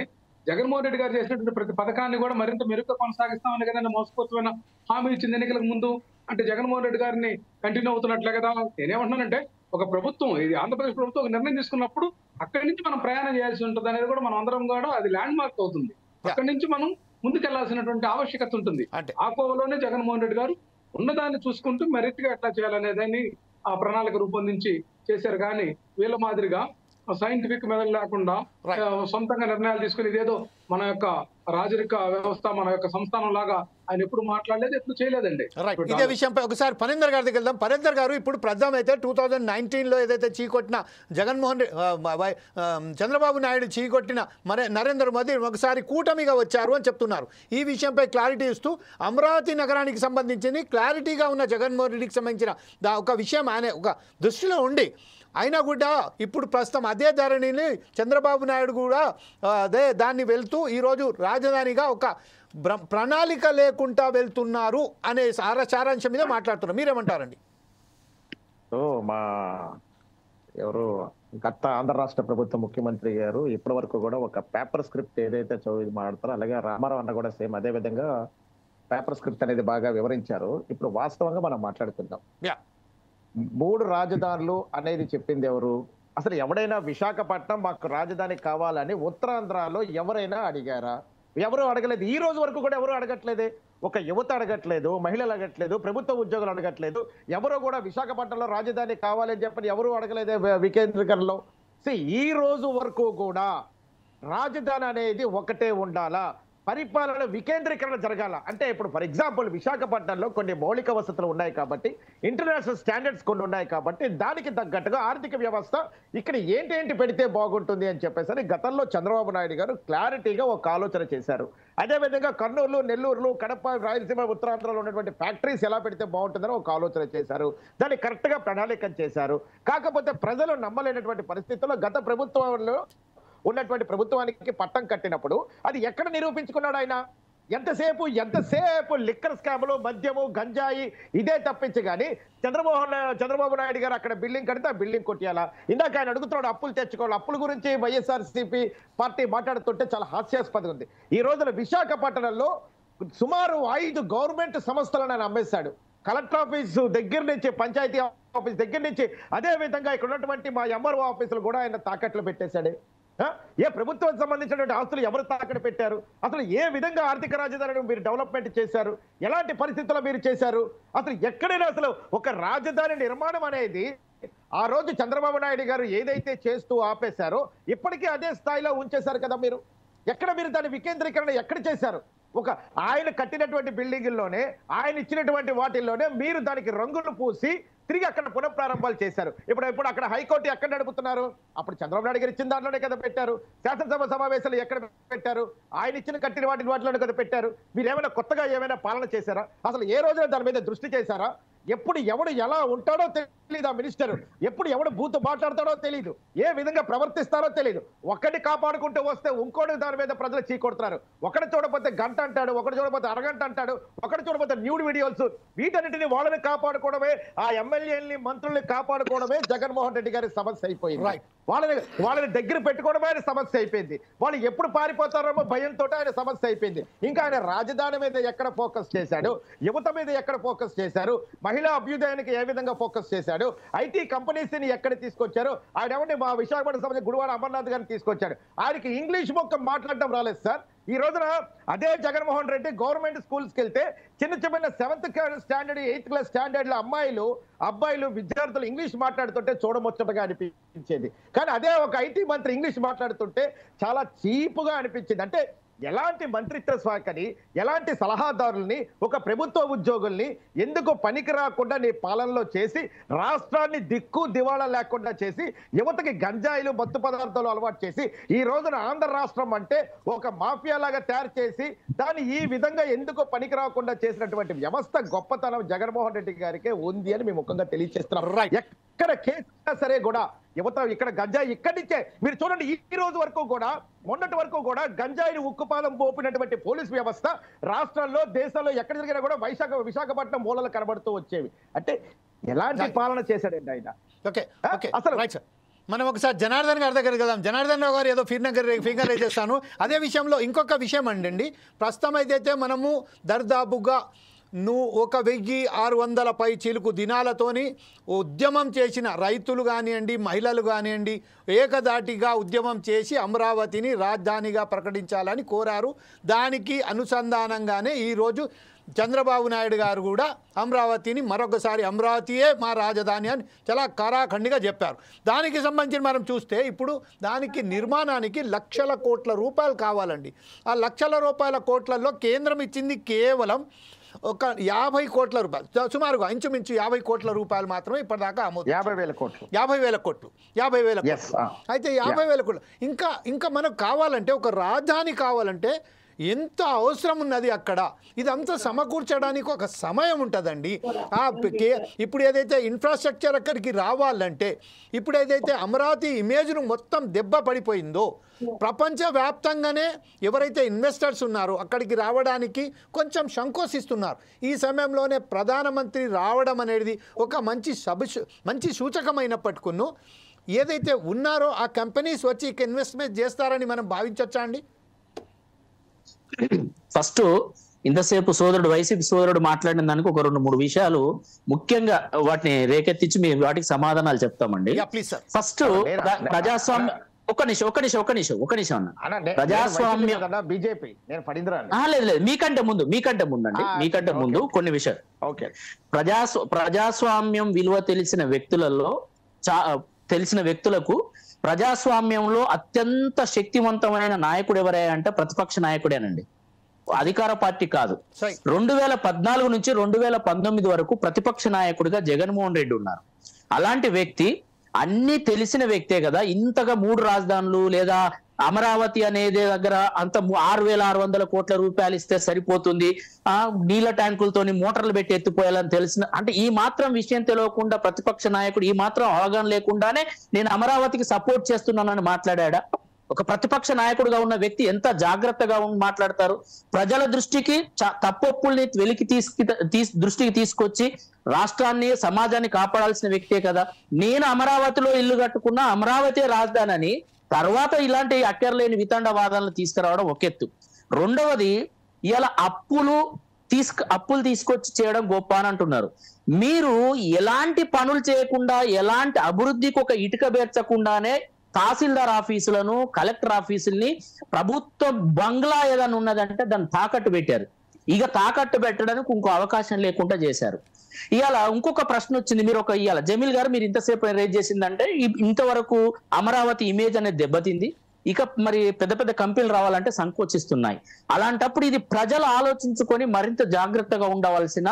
జగన్మోహన్ రెడ్డి గారు చేసినటువంటి ప్రతి పథకాన్ని కూడా మరింత మెరుగ్గా కొనసాగిస్తామని కదండి మోసపూరితమైన హామీ ఇచ్చింది ఎన్నికలకు ముందు. అంటే జగన్మోహన్ రెడ్డి గారిని కంటిన్యూ అవుతున్నట్లే కదా. నేనేమంటున్నానంటే ఒక ప్రభుత్వం, ఇది ఆంధ్రప్రదేశ్ ప్రభుత్వం ఒక నిర్ణయం తీసుకున్నప్పుడు అక్కడి నుంచి మనం ప్రయాణం చేయాల్సి ఉంటుంది అనేది కూడా మనం అందరం కూడా అది ల్యాండ్ మార్క్ అవుతుంది. అక్కడి నుంచి మనం ముందుకెళ్లాల్సినటువంటి ఆవశ్యకత ఉంటుంది. ఆ కోవలోనే జగన్మోహన్ రెడ్డి గారు ఉన్నదాన్ని చూసుకుంటూ మెరిట్ గా ఎట్లా చేయాలనేదాన్ని ఆ ప్రణాళిక రూపొందించి చేశారు. కానీ వీళ్ళ మాదిరిగా సైంటిఫిక్ మెథడ్ లేకుండా సొంతంగా నిర్ణయాలు తీసుకుని ఇదేదో మన యొక్క రాజరిక వ్యవస్థ మన యొక్క సంస్థానం లాగా ఆయన ఎప్పుడు మాట్లాడలేదు, ఎప్పుడు చేయలేదండి. ఇదే విషయంపై ఒకసారి పనేందర్ గారి దగ్గర వెళ్దాం. పనేందర్ గారు, ఇప్పుడు ప్రస్తుతం అయితే 2019లో ఏదైతే చీకొట్టిన చంద్రబాబు నాయుడు చీకొట్టిన నరేంద్ర మోదీ ఒకసారి కూటమిగా వచ్చారు అని చెప్తున్నారు. ఈ విషయంపై క్లారిటీ ఇస్తూ అమరావతి నగరానికి సంబంధించింది క్లారిటీగా ఉన్న జగన్మోహన్ రెడ్డికి సంబంధించిన ఒక విషయం ఆయన ఒక దృష్టిలో ఉండి అయినా కూడా ఇప్పుడు ప్రస్తుతం అదే ధరణిని చంద్రబాబు నాయుడు కూడా అదే దాన్ని వెళ్తూ ఈరోజు రాజధానిగా ఒక ప్రణాళిక లేకుండా వెళ్తున్నారు అనే సారాంశం మీద మాట్లాడుతున్నారు. మీరేమంటారండి? మా ఎవరు గత ఆంధ్ర రాష్ట్ర ప్రభుత్వ ముఖ్యమంత్రి గారు ఇప్పటి వరకు కూడా ఒక పేపర్ స్క్రిప్ట్ ఏదైతే చదివి మాట్లాడతారో అలాగే రామారావు అన్న కూడా సేమ్ అదే విధంగా పేపర్ స్క్రిప్ట్ అనేది బాగా వివరించారు. ఇప్పుడు వాస్తవంగా మనం మాట్లాడుకుందాం. 3 రాజధానులు అనేది చెప్పింది ఎవరు? అసలు ఎవడైనా విశాఖపట్నం మాకు రాజధాని కావాలని ఉత్తరాంధ్రలో ఎవరైనా అడిగారా? ఎవరు అడగలేదు. ఈ రోజు వరకు కూడా ఎవరు అడగట్లేదే. ఒక యువత అడగట్లేదు, మహిళలు అడగట్లేదు, ప్రభుత్వ ఉద్యోగులు అడగట్లేదు. ఎవరో కూడా విశాఖపట్నంలో రాజధాని కావాలని చెప్పని ఎవరు అడగలేదే వికేంద్రీకరణలో. ఈ రోజు వరకు కూడా రాజధాని అనేది ఒకటే ఉండాలా, పరిపాలన వికేంద్రీకరణ జరగాల. అంటే ఇప్పుడు ఫర్ ఎగ్జాంపుల్ విశాఖపట్నంలో కొన్ని మౌలిక వసతులు ఉన్నాయి కాబట్టి, ఇంటర్నేషనల్ స్టాండర్డ్స్ కొన్ని ఉన్నాయి కాబట్టి దానికి తగ్గట్టుగా ఆర్థిక వ్యవస్థ ఇక్కడ ఏంటి పెడితే బాగుంటుంది అని చెప్పేసి గతంలో చంద్రబాబు నాయుడు గారు క్లారిటీగా ఒక ఆలోచన చేశారు. అదేవిధంగా కర్నూలు, నెల్లూరు, కడప, రాయలసీమ, ఉత్తరాంధ్రలో ఉన్నటువంటి ఫ్యాక్టరీస్ ఎలా పెడితే బాగుంటుందని ఒక ఆలోచన చేశారు. దాన్ని కరెక్ట్ గా ప్రణాళిక చేశారు. కాకపోతే ప్రజలు నమ్మలేనటువంటి పరిస్థితుల్లో గత ప్రభుత్వంలో ఉన్నటువంటి ప్రభుత్వానికి పట్టం కట్టినప్పుడు అది ఎక్కడ నిరూపించుకున్నాడు ఆయన? ఎంతసేపు లిక్కర్ స్కామ్లు, మద్యము, గంజాయి ఇదే తప్పించి కానీ చంద్రబాబు నాయుడు గారు అక్కడ బిల్డింగ్ కడితే ఆ బిల్డింగ్ కొట్టియాలా? ఇందాక ఆయన అడుగుతున్నాడు అప్పులు తెచ్చుకోవాలి. అప్పుల గురించి వైఎస్ఆర్సీపీ పార్టీ మాట్లాడుతుంటే చాలా హాస్యాస్పదంగా ఉంది. ఈ రోజున విశాఖపట్నంలో సుమారు 5 గవర్నమెంట్ సంస్థలను ఆయన అమ్మేశాడు. కలెక్టర్ ఆఫీసు దగ్గర నుంచి, పంచాయతీ ఆఫీస్ దగ్గర నుంచి, అదే విధంగా ఇక్కడ ఉన్నటువంటి మా ఎంఆర్ఓ ఆఫీసులు కూడా ఆయన తాకట్లు పెట్టేశాడు. ఏ ప్రభుత్వం సంబంధించినటువంటి ఆస్తులు ఎవరు తాకట్టు పెట్టారు? అసలు ఏ విధంగా ఆర్థిక రాజధానిని మీరు డెవలప్మెంట్ చేశారు? ఎలాంటి పరిస్థితుల్లో మీరు చేశారు? అసలు ఎక్కడైనా అసలు ఒక రాజధాని నిర్మాణం అనేది ఆ రోజు చంద్రబాబు నాయుడు గారు ఏదైతే చేస్తూ ఆపేశారో ఇప్పటికీ అదే స్థాయిలో ఉంచేశారు కదా మీరు. ఎక్కడ మీరు దాని వికేంద్రీకరణ ఎక్కడ చేశారు? ఒక ఆయన కట్టినటువంటి బిల్డింగుల్లోనే, ఆయన ఇచ్చినటువంటి వాటిల్లోనే మీరు దానికి రంగులు పూసి తిరిగి అక్కడ పునఃప్రారంభాలు చేశారు. ఇప్పుడు అక్కడ హైకోర్టు ఎక్కడ నడుపుతున్నారు? అప్పుడు చంద్రబాబు నాయుడు గారు ఇచ్చిన దాంట్లోనే కదా పెట్టారు. శాసనసభ సమావేశాలు ఎక్కడ పెట్టారు? ఆయన ఇచ్చిన కట్టిన వాటిలోనే కదా పెట్టారు. మీరు ఏమైనా కొత్తగా ఏమైనా పాలన చేశారా? అసలు ఏ రోజున దాని మీద దృష్టి చేశారా? ఎప్పుడు ఎవడు ఎలా ఉంటాడో తెలియదు ఆ మినిస్టర్. ఎప్పుడు ఎవడు బూతు మాట్లాడతాడో తెలియదు. ఏ విధంగా ప్రవర్తిస్తారో తెలియదు. ఒకటి కాపాడుకుంటూ వస్తే ఇంకోటి దాని మీద ప్రజలు చీకొడుతున్నారు. ఒకటి చూడకపోతే గంట అంటాడు, ఒకటి చూడకపోతే అరగంట అంటాడు, ఒకటి చూడకపోతే న్యూడ్ వీడియోస్. వీటన్నిటిని వాళ్ళని కాపాడుకోవడమే, ఆ ఎమ్మెల్యేలని, మంత్రుల్ని కాపాడుకోవడమే జగన్మోహన్ రెడ్డి గారి సమస్య అయిపోయింది. వాళ్ళని దగ్గర పెట్టుకోవడమే ఆయన సమస్య అయిపోయింది. వాళ్ళు ఎప్పుడు పారిపోతారో భయంతో ఆయన సమస్య అయిపోయింది. ఇంకా ఆయన రాజధాని మీద ఎక్కడ ఫోకస్ చేశాడు? యువత మీద ఎక్కడ ఫోకస్ చేశారు? మహిళా అభ్యుదయానికి ఏ విధంగా ఫోకస్ చేశాడు? ఐటీ కంపెనీస్ ని ఎక్కడ తీసుకొచ్చారు? ఆయన ఏమంటే మా విశాఖపట్నం సంబంధించి గుడివాడ అమర్నాథ్ గారిని తీసుకొచ్చాడు. ఆయనకి ఇంగ్లీష్ మొక్క మాట్లాడడం రాలేదు సార్. ఈ రోజున అదే జగన్మోహన్ రెడ్డి గవర్నమెంట్ స్కూల్స్కి వెళ్తే చిన్న 7th స్టాండర్డ్ 8th క్లాస్ స్టాండర్డ్ల అబ్బాయిలు విద్యార్థులు ఇంగ్లీష్ మాట్లాడుతుంటే చూడముచ్చటగా అనిపించేది. కానీ అదే ఒక ఐటీ మంత్రి ఇంగ్లీష్ మాట్లాడుతుంటే చాలా చీపుగా అనిపించింది. అంటే ఎలాంటి మంత్రిత్వ శాఖని, ఎలాంటి సలహాదారుల్ని, ఒక ప్రభుత్వ ఉద్యోగుల్ని ఎందుకు పనికి రాకుండా నీ పాలనలో చేసి రాష్ట్రాన్ని దిక్కు దివాళా లేకుండా చేసి యువతకి గంజాయిలు, మత్తు పదార్థాలు అలవాటు చేసి ఈ రోజున ఆంధ్ర రాష్ట్రం అంటే ఒక మాఫియా లాగా తయారు చేసి దాన్ని ఈ విధంగా ఎందుకు పనికి రాకుండా చేసినటువంటి వ్యవస్థ గొప్పతనం జగన్మోహన్ రెడ్డి గారికే ఉంది అని మేము ముఖ్యంగా తెలియజేస్తున్నాం. ఎక్కడ కేసు సరే కూడా యువత ఇక్కడ గంజాయి ఇక్కడి నుంచే మీరు చూడండి. ఈ రోజు వరకు కూడా, మొన్నటి వరకు కూడా గంజాయిని ఉక్కుపాదం పోపినటువంటి పోలీస్ వ్యవస్థ రాష్ట్రాల్లో, దేశాల్లో ఎక్కడ జరిగినా కూడా విశాఖపట్నం మూలలు కనబడుతూ వచ్చేవి. అంటే ఎలాంటి పాలన చేశాడండి ఆయన? అసలు మనం ఒకసారి జనార్దన్ గారి దగ్గరికి వెళ్దాం. జనార్దన్ రావు గారు ఏదో ఫింగర్ చేస్తాను. అదే విషయంలో ఇంకొక విషయం అండి, ప్రస్తుతం అయితే మనము దర్దాపుగా 1600 పై చిలుకు దినాలతోని ఉద్యమం చేసిన రైతులు కానివ్వండి, మహిళలు కానివ్వండి, ఏకదాటిగా ఉద్యమం చేసి అమరావతిని రాజధానిగా ప్రకటించాలని కోరారు. దానికి అనుసంధానంగానే ఈరోజు చంద్రబాబు నాయుడు గారు కూడా అమరావతిని మరొకసారి అమరావతియే మా రాజధాని అని చాలా కరాఖండిగా చెప్పారు. దానికి సంబంధించి మనం చూస్తే ఇప్పుడు దానికి నిర్మాణానికి లక్షల కోట్ల రూపాయలు కావాలండి. ఆ లక్షల రూపాయల కోట్లలో కేంద్రం ఇచ్చింది కేవలం ఒక 50 కోట్ల రూపాయలు, సుమారుగా ఇంచుమించు 50 కోట్ల రూపాయలు మాత్రమే ఇప్పటిదాకా అమ్ముతుంది. 50,000 కోట్లు. 50,000 కోట్లు. అయితే 50,000 కోట్లు ఇంకా మనకు కావాలంటే ఒక రాజధాని కావాలంటే ఎంత అవసరం ఉన్నది అక్కడ. ఇదంతా సమకూర్చడానికి ఒక సమయం ఉంటుందండి. ఇప్పుడు ఏదైతే ఇన్ఫ్రాస్ట్రక్చర్ అక్కడికి రావాలంటే, ఇప్పుడు ఏదైతే అమరావతి ఇమేజ్ను మొత్తం దెబ్బ పడిపోయిందో, ప్రపంచవ్యాప్తంగానే ఎవరైతే ఇన్వెస్టర్స్ ఉన్నారో అక్కడికి రావడానికి కొంచెం సంకోచిస్తున్నారు. ఈ సమయంలోనే ప్రధానమంత్రి రావడం అనేది ఒక మంచి సూచకమైనప్పటికీ ఏదైతే ఉన్నారో ఆ కంపెనీస్ వచ్చి ఇక ఇన్వెస్ట్మెంట్ చేస్తారని మనం భావించవచ్చా అండి? ఫస్ట్ ఇంతసేపు వైసీపీ సోదరుడు మాట్లాడిన దానికి ఒక 2-3 విషయాలు ముఖ్యంగా వాటిని రేకెత్తించి మేము వాటికి సమాధానాలు చెప్తామండి. ఫస్ట్ ప్రజాస్వామ్యం, ఒక్క నిమిషం అన్న. ప్రజాస్వామ్యం లేదు, మీకంటే ముందు కొన్ని విషయాలు. ప్రజాస్వామ్యం విలువ తెలిసిన వ్యక్తులకు ప్రజాస్వామ్యంలో అత్యంత శక్తివంతమైన నాయకుడు ఎవరే అంటే ప్రతిపక్ష నాయకుడేనండి, అధికార పార్టీ కాదు. 2014 నుంచి 2019 వరకు ప్రతిపక్ష నాయకుడిగా జగన్మోహన్ రెడ్డి ఉన్నారు. అలాంటి వ్యక్తి అన్ని తెలిసిన వ్యక్తే కదా ఇంతగా 3 రాజధానులు లేదా అమరావతి అనేది దగ్గర అంత 6,600 కోట్ల రూపాయలు ఇస్తే సరిపోతుంది, నీళ్ళ ట్యాంకులతోని మోటార్లు పెట్టి ఎత్తిపోయాలని తెలిసిన అంటే ఈ మాత్రం విషయం తెలియకుండా ప్రతిపక్ష నాయకుడు ఈ మాత్రం అవగాహన లేకుండానే నేను అమరావతికి సపోర్ట్ చేస్తున్నానని మాట్లాడా? ఒక ప్రతిపక్ష నాయకుడుగా ఉన్న వ్యక్తి ఎంత జాగ్రత్తగా మాట్లాడతారు? ప్రజల దృష్టికి తప్పొప్పుల్ని దృష్టికి తీసుకొచ్చి రాష్ట్రాన్ని సమాజాన్ని కాపాడాల్సిన వ్యక్తే కదా. నేను అమరావతిలో ఇల్లు కట్టుకున్నా, అమరావతి రాజధాని అని తర్వాత ఇలాంటి అక్కర్లేని వితండవాదాలను తీసుకురావడం ఒక ఎత్తు. రెండవది, ఇలా అప్పులు తీసుకొచ్చి చేయడం గొప్ప అని అంటున్నారు. మీరు ఎలాంటి పనులు చేయకుండా, ఎలాంటి అభివృద్ధికి ఒక ఇటుక బేర్చకుండానే తహసీల్దార్ ఆఫీసులను, కలెక్టర్ ఆఫీసుల్ని ప్రభుత్వ బంగ్లా ఏదైనా ఉన్నదంటే దాన్ని తాకట్టు పెట్టారు. ఇక తాకట్టు పెట్టడానికి ఇంకో అవకాశం లేకుండా చేశారు. ఇవాళ ఇంకొక ప్రశ్న వచ్చింది. మీరు ఇవాళ జమీల్ గారు మీరు ఇంతసేపు రేజ్ చేసిందంటే ఇంతవరకు అమరావతి ఇమేజ్ అనేది దెబ్బతింది, ఇక మరి పెద్ద పెద్ద కంపెనీలు రావాలంటే సంకోచిస్తున్నాయి. అలాంటప్పుడు ఇది ప్రజలు ఆలోచించుకొని మరింత జాగ్రత్తగా ఉండవలసిన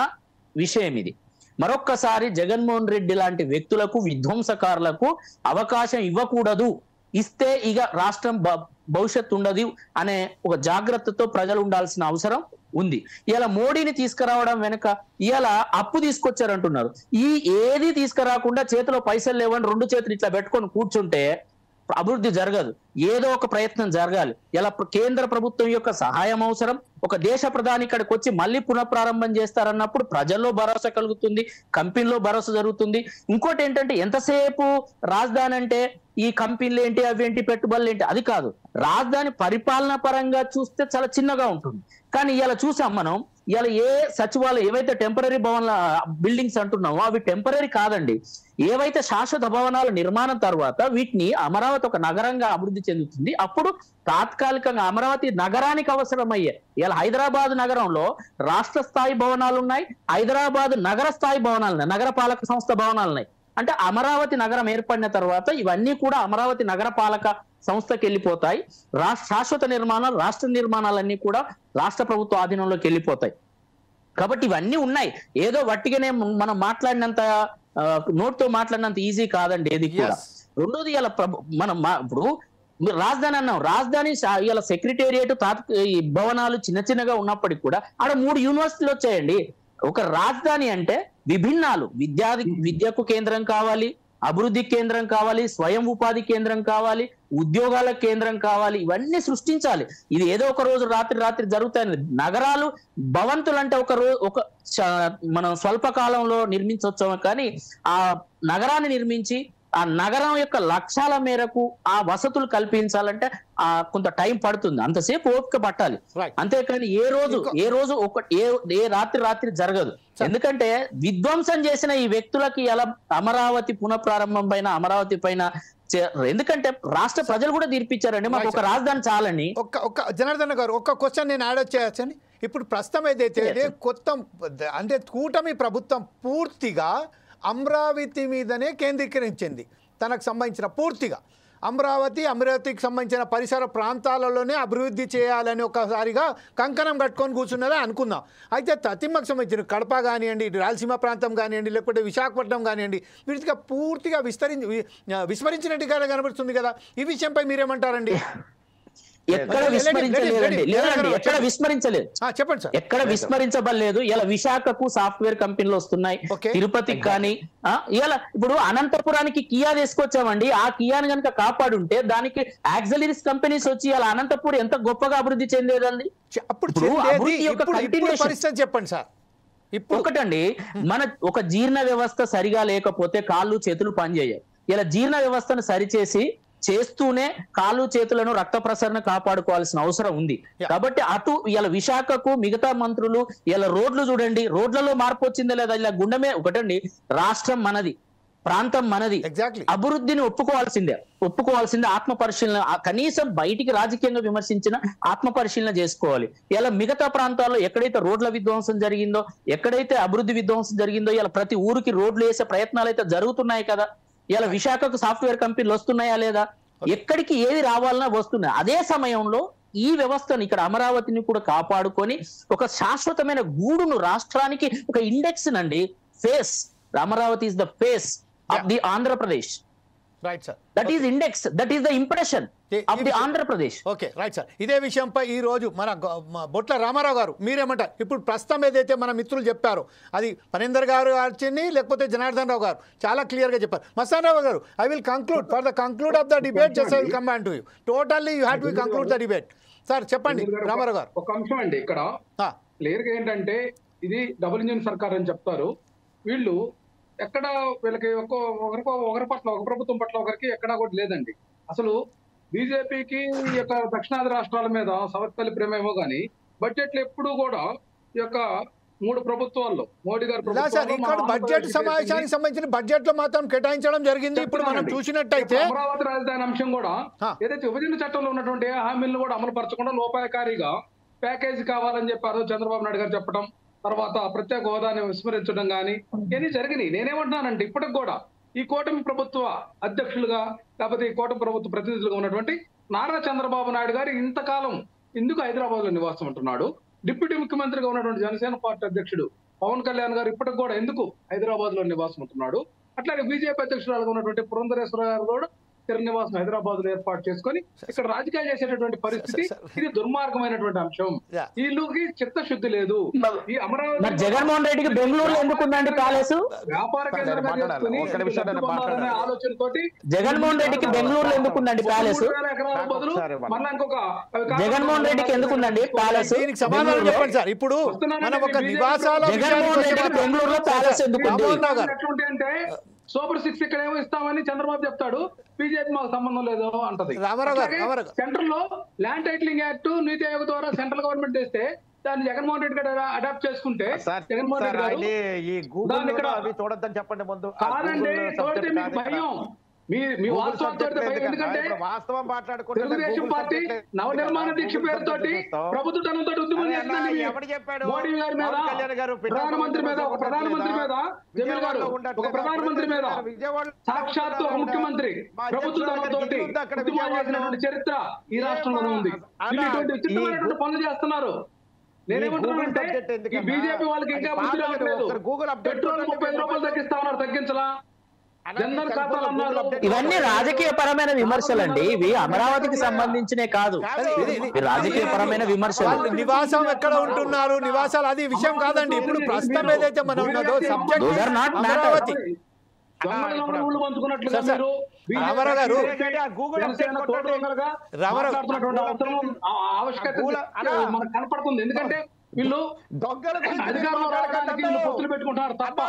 విషయం ఇది. మరొక్కసారి జగన్మోహన్ రెడ్డి లాంటి వ్యక్తులకు, విధ్వంసకారులకు అవకాశం ఇవ్వకూడదు. ఇస్తే ఇక రాష్ట్రం భవిష్యత్తు ఉండదు అనే ఒక జాగ్రత్తతో ప్రజలు ఉండాల్సిన అవసరం ఉంది. ఇలా మోడీని తీసుకురావడం వెనుక ఇలా అప్పు తీసుకొచ్చారంటున్నారు. ఏది తీసుకురాకుండా చేతిలో పైసలు లేవని 2 చేతులు ఇట్లా పెట్టుకొని కూర్చుంటే అభివృద్ధి జరగదు. ఏదో ఒక ప్రయత్నం జరగాలి. ఇలా కేంద్ర ప్రభుత్వం యొక్క సహాయం అవసరం. ఒక దేశ ప్రధాని ఇక్కడికి వచ్చి మళ్ళీ పునఃప్రారంభం చేస్తారన్నప్పుడు ప్రజల్లో భరోసా కలుగుతుంది, కంపెనీలో భరోసా జరుగుతుంది. ఇంకోటి ఏంటంటే ఎంతసేపు రాజధాని అంటే ఈ కంపెనీలు ఏంటి, అవేంటి, పెట్టుబడులు ఏంటి, అది కాదు. రాజధాని పరిపాలన పరంగా చూస్తే చాలా చిన్నగా ఉంటుంది. కానీ ఇలా చూసాం మనం, ఇలా ఏ సచివాలయం ఏవైతే టెంపరీ భవనాల బిల్డింగ్స్ అంటున్నామో అవి టెంపరీ కాదండి. ఏవైతే శాశ్వత భవనాల నిర్మాణం తర్వాత వీటిని అమరావతి ఒక నగరంగా అభివృద్ధి చెందుతుంది. అప్పుడు తాత్కాలికంగా అమరావతి నగరానికి అవసరమయ్యే ఇలా హైదరాబాద్ నగరంలో రాష్ట్ర స్థాయి భవనాలు ఉన్నాయి, హైదరాబాద్ నగర స్థాయి భవనాలు ఉన్నాయి, నగరపాలక సంస్థ భవనాలు ఉన్నాయి. అంటే అమరావతి నగరం ఏర్పడిన తర్వాత ఇవన్నీ కూడా అమరావతి నగరపాలక సంస్థకి వెళ్ళిపోతాయి. శాశ్వత నిర్మాణాలు, రాష్ట్ర నిర్మాణాలన్నీ కూడా రాష్ట్ర ప్రభుత్వ ఆధీనంలోకి వెళ్ళిపోతాయి. కాబట్టి ఇవన్నీ ఉన్నాయి. ఏదో వట్టిగానే మనం మాట్లాడినంత నోట్తో మాట్లాడినంత ఈజీ కాదండి ఏది కూడా. రెండోది ఇలా మనం ఇప్పుడు రాజధాని అన్నాం, రాజధాని ఇలా సెక్రటేరియట్ భవనాలు చిన్నగా ఉన్నప్పటికీ కూడా ఆడ 3 యూనివర్సిటీలు వచ్చాయండి. ఒక రాజధాని అంటే విభిన్నాలు, విద్యకు కేంద్రం కావాలి, అభివృద్ధి కేంద్రం కావాలి, స్వయం ఉపాధి కేంద్రం కావాలి, ఉద్యోగాల కేంద్రం కావాలి, ఇవన్నీ సృష్టించాలి. ఇది ఏదో ఒక రోజు రాత్రి జరుగుతాయి. నగరాలు భవంతులు అంటే మనం స్వల్పకాలంలో నిర్మించవచ్చు, కానీ ఆ నగరాన్ని నిర్మించి ఆ నగరం యొక్క లక్ష్యాల మేరకు ఆ వసతులు కల్పించాలంటే కొంత టైం పడుతుంది, అంతసేపు ఓపిక పట్టాలి. అంతేకాని ఏ రోజు ఏ రాత్రి జరగదు. ఎందుకంటే విధ్వంసం చేసిన ఈ వ్యక్తులకి ఎలా అమరావతి పునఃప్రారంభం పైన, అమరావతి పైన, ఎందుకంటే రాష్ట్ర ప్రజలు కూడా తీర్పిచ్చారండి మాకు ఒక రాజధాని చాలని. జనార్దన్ గారు ఒక్క క్వశ్చన్ నేను యాడ్ చేయొచ్చని. ఇప్పుడు ప్రస్తుతం ఏదైతే కొత్త అంటే కూటమి ప్రభుత్వం పూర్తిగా అమరావతి మీదనే కేంద్రీకరించింది. తనకు సంబంధించిన పూర్తిగా అమరావతికి సంబంధించిన పరిసర ప్రాంతాలలోనే అభివృద్ధి చేయాలని ఒకసారిగా కంకణం కట్టుకొని కూర్చున్నదే అనుకుందాం. అయితే తతిమ్మకు సంబంధించిన కడప కానివ్వండి, రాయలసీమ ప్రాంతం కానివ్వండి, లేకపోతే విశాఖపట్నం కానివ్వండి, వీటిగా పూర్తిగా విస్మరించినట్టుగా కనబడుతుంది కదా. ఈ విషయంపై మీరేమంటారండి? ఎక్కడ విస్మరించలేదండి, లేదండి, ఎక్కడ విస్మరించలేదు. చెప్పండి సార్. ఎక్కడ విస్మరించబడలేదు. ఇలా విశాఖకు సాఫ్ట్వేర్ కంపెనీలు వస్తున్నాయి, తిరుపతికి కానీ ఇలా ఇప్పుడు అనంతపురానికి కియా తీసుకొచ్చామండి. ఆ కియాని కనుక కాపాడుంటే దానికి యాక్సిలరీస్ కంపెనీస్ వచ్చి ఇలా అనంతపురం ఎంత గొప్పగా అభివృద్ధి చెందేదండి. చెప్పండి సార్. ఒకటండి, మన ఒక జీర్ణ వ్యవస్థ సరిగా లేకపోతే కాళ్ళు చేతులు పనిచేయాలి. ఇలా జీర్ణ వ్యవస్థను సరిచేసి చేస్తూనే కాళ్ళు చేతులను రక్త ప్రసరణ కాపాడుకోవాల్సిన అవసరం ఉంది. కాబట్టి అటు ఇలా విశాఖకు మిగతా మంత్రులు ఇలా రోడ్లు చూడండి, రోడ్లలో మార్పు వచ్చిందా లేదా? ఇలా గుండెమే ఒకటండి, రాష్ట్రం మనది, ప్రాంతం మనది, అభివృద్ధిని ఒప్పుకోవాల్సిందే. ఆత్మ పరిశీలన, కనీసం బయటికి రాజకీయంగా విమర్శించిన ఆత్మ పరిశీలన చేసుకోవాలి. ఇలా మిగతా ప్రాంతాల్లో ఎక్కడైతే రోడ్ల విధ్వంసం జరిగిందో, ఎక్కడైతే అభివృద్ధి విధ్వంసం జరిగిందో, ఇలా ప్రతి ఊరికి రోడ్లు వేసే ప్రయత్నాలు అయితే జరుగుతున్నాయి కదా. ఇలా విశాఖకు సాఫ్ట్వేర్ కంపెనీలు వస్తున్నాయా లేదా? ఎక్కడికి ఏది రావాలన్నా వస్తున్నాయి. అదే సమయంలో ఈ వ్యవస్థను ఇక్కడ అమరావతిని కూడా కాపాడుకొని ఒక శాశ్వతమైన గూడును రాష్ట్రానికి ఒక ఇండెక్స్ నండి, face, Amaravati is the face of the Andhra Pradesh. Right sir. That is index, that is the impression of the Andhra Pradesh. Okay, right sir. ఇదే విషయంపై ఈ రోజు మన బొట్ల రామారావు గారు మీరేమంటారు? ఇప్పుడు ప్రస్తుతం ఏదైతే మన మిత్రులు చెప్పారో అది పనేందర్ గారు వచ్చింది, లేకపోతే జనార్దన్ రావు గారు చాలా క్లియర్గా చెప్పారు. మస్తాన్ రావు గారు, I will conclude for the conclude of the debate, just I will come back to you. Totally you have to conclude the debate. Sir చెప్పండి రామారావు గారు. ఒక అంశం అండి ఇక్కడ క్లియర్గా ఏంటంటే, ఇది డబుల్ ఇంజిన్ సర్కార్ అని చెప్తారు వీళ్ళు. ఎక్కడ వీళ్ళకి ఒకరి పట్ల, ఒక ప్రభుత్వం పట్ల ఒకరికి ఎక్కడా కూడా లేదండి. అసలు బీజేపీకి ఈ యొక్క దక్షిణాది రాష్ట్రాల మీద సవత్పల్లి ప్రేమేమో కానీ బడ్జెట్లు ఎప్పుడు కూడా ఈ యొక్క 3 ప్రభుత్వాల్లో మోడీ గారు బడ్జెట్ సమావేశానికి సంబంధించిన బడ్జెట్ లో మాత్రం కేటాయించడం జరిగింది. ఇప్పుడు మనం చూసినట్టయితే అమరావతి రాజధాని అంశం కూడా ఏదైతే విభజన చట్టంలో ఉన్నటువంటి హామీలను కూడా అమలు పరచకుండా లోపాయకారిగా ప్యాకేజీ కావాలని చెప్పారు చంద్రబాబు నాయుడు గారు చెప్పడం, తర్వాత ప్రత్యేక హోదాని విస్మరించడం కానీ ఇవన్నీ జరిగినాయి. నేనేమంటున్నానంటే ఇప్పటికి కూడా ఈ కూటమి ప్రభుత్వ అధ్యక్షులుగా లేకపోతే ఈ కూటమి ప్రభుత్వ ప్రతినిధులుగా ఉన్నటువంటి నారా చంద్రబాబు నాయుడు గారు ఇంతకాలం ఎందుకు హైదరాబాద్ లో నివాసం ఉంటున్నాడు? డిప్యూటీ ముఖ్యమంత్రిగా ఉన్నటువంటి జనసేన పార్టీ అధ్యక్షుడు పవన్ కళ్యాణ్ గారు ఇప్పటికి కూడా ఎందుకు హైదరాబాద్ లో నివాసం ఉంటున్నాడు? అట్లాగే బీజేపీ అధ్యక్షురాలుగా ఉన్నటువంటి పురంధరేశ్వర గారు కూడా స్థిర నివాసం హైదరాబాద్ లో ఏర్పాటు చేసుకొని ఇక్కడ రాజకీయాలు చేసేటటువంటి పరిస్థితి, ఇది దుర్మార్గమైనటువంటి అంశం. వీళ్ళకి చిత్తశుద్ధి లేదు. ఈ అమరావతి జగన్మోహన్ రెడ్డికి బెంగళూరులో ఎందుకుందండి ప్యాలెస్? వ్యాపార కేంద్రంగా చేసుకుని ఆలోచనతోటి జగన్మోహన్ రెడ్డికి బెంగళూరులో ఎందుకుందండి ప్యాలెస్? బదులు మళ్ళీ ఇంకొక జగన్మోహన్ రెడ్డికి ఎందుకుందండి ప్యాలెస్? సమాధానం చెప్పండి సార్. ఇప్పుడు మనం ఒక నివాసాల జగన్మోహన్ రెడ్డికి బెంగళూరులో ప్యాలెస్ ఎందుకుంది అంటే సూపర్ 6 ఇక్కడ ఏమో ఇస్తామని చంద్రబాబు చెప్తాడు, బీజేపీ మాకు సంబంధం లేదు అంటది. సెంట్రల్ లో ల్యాండ్ టైటిలింగ్ యాక్ట్ నీతి ఆయోగ్ ద్వారా సెంట్రల్ గవర్నమెంట్ చేస్తే దాన్ని జగన్మోహన్ రెడ్డి గారు అడాప్ట్ చేసుకుంటే జగన్మోహన్ రెడ్డి గారు చెప్పండి ముందు కాదండి, తోటి మీకు భయం, మీ వాస్తవం ఎందుకంటే తెలుగుదేశం పార్టీ నవనిర్మాణ దీక్ష పేరుతోటి ప్రభుత్వంతో ఉద్యమం చేస్తుందండి. మోడీ గారి మీద, ప్రధానమంత్రి మీద, ఒక ప్రధానమంత్రి మీద, జమీల్ గారు ఒక ప్రధానమంత్రి మీద సాక్షాత్తు ఒక ముఖ్యమంత్రి ప్రభుత్వంతో ఉద్యమం చేసినటువంటి చరిత్ర ఈ రాష్ట్రంలోనే ఉంది. ఇటువంటి విచిత్రమైనటువంటి పనులు చేస్తున్నారు. నేనేమంటున్నానంటే ఈ బీజేపీ వాళ్ళకి ఇంకా బుద్ధి రావట్లేదు. పెట్రోల్ 35 రూపాయలు తగ్గిస్తా ఉన్నారు, తగ్గించలా? ఇవన్నీ రాజకీయ పరమైన విమర్శలు అండి. ఇవి అమరావతికి సంబంధించినే కాదు, రాజకీయ పరమైన విమర్శలు. నివాసం ఎక్కడ ఉంటున్నారు, నివాసాలు అది విషయం కాదండి. ఇప్పుడు ప్రస్తుతం ఏదైతే మనం ఉన్నదో సబ్జెక్ట్ అమరావతి. రామారావు గారు, మనకు కనపడుతుంది. ఎందుకంటే వీళ్ళు అధికారంలో రావడానికి పొత్తులు పెట్టుకుంటున్నారు తప్ప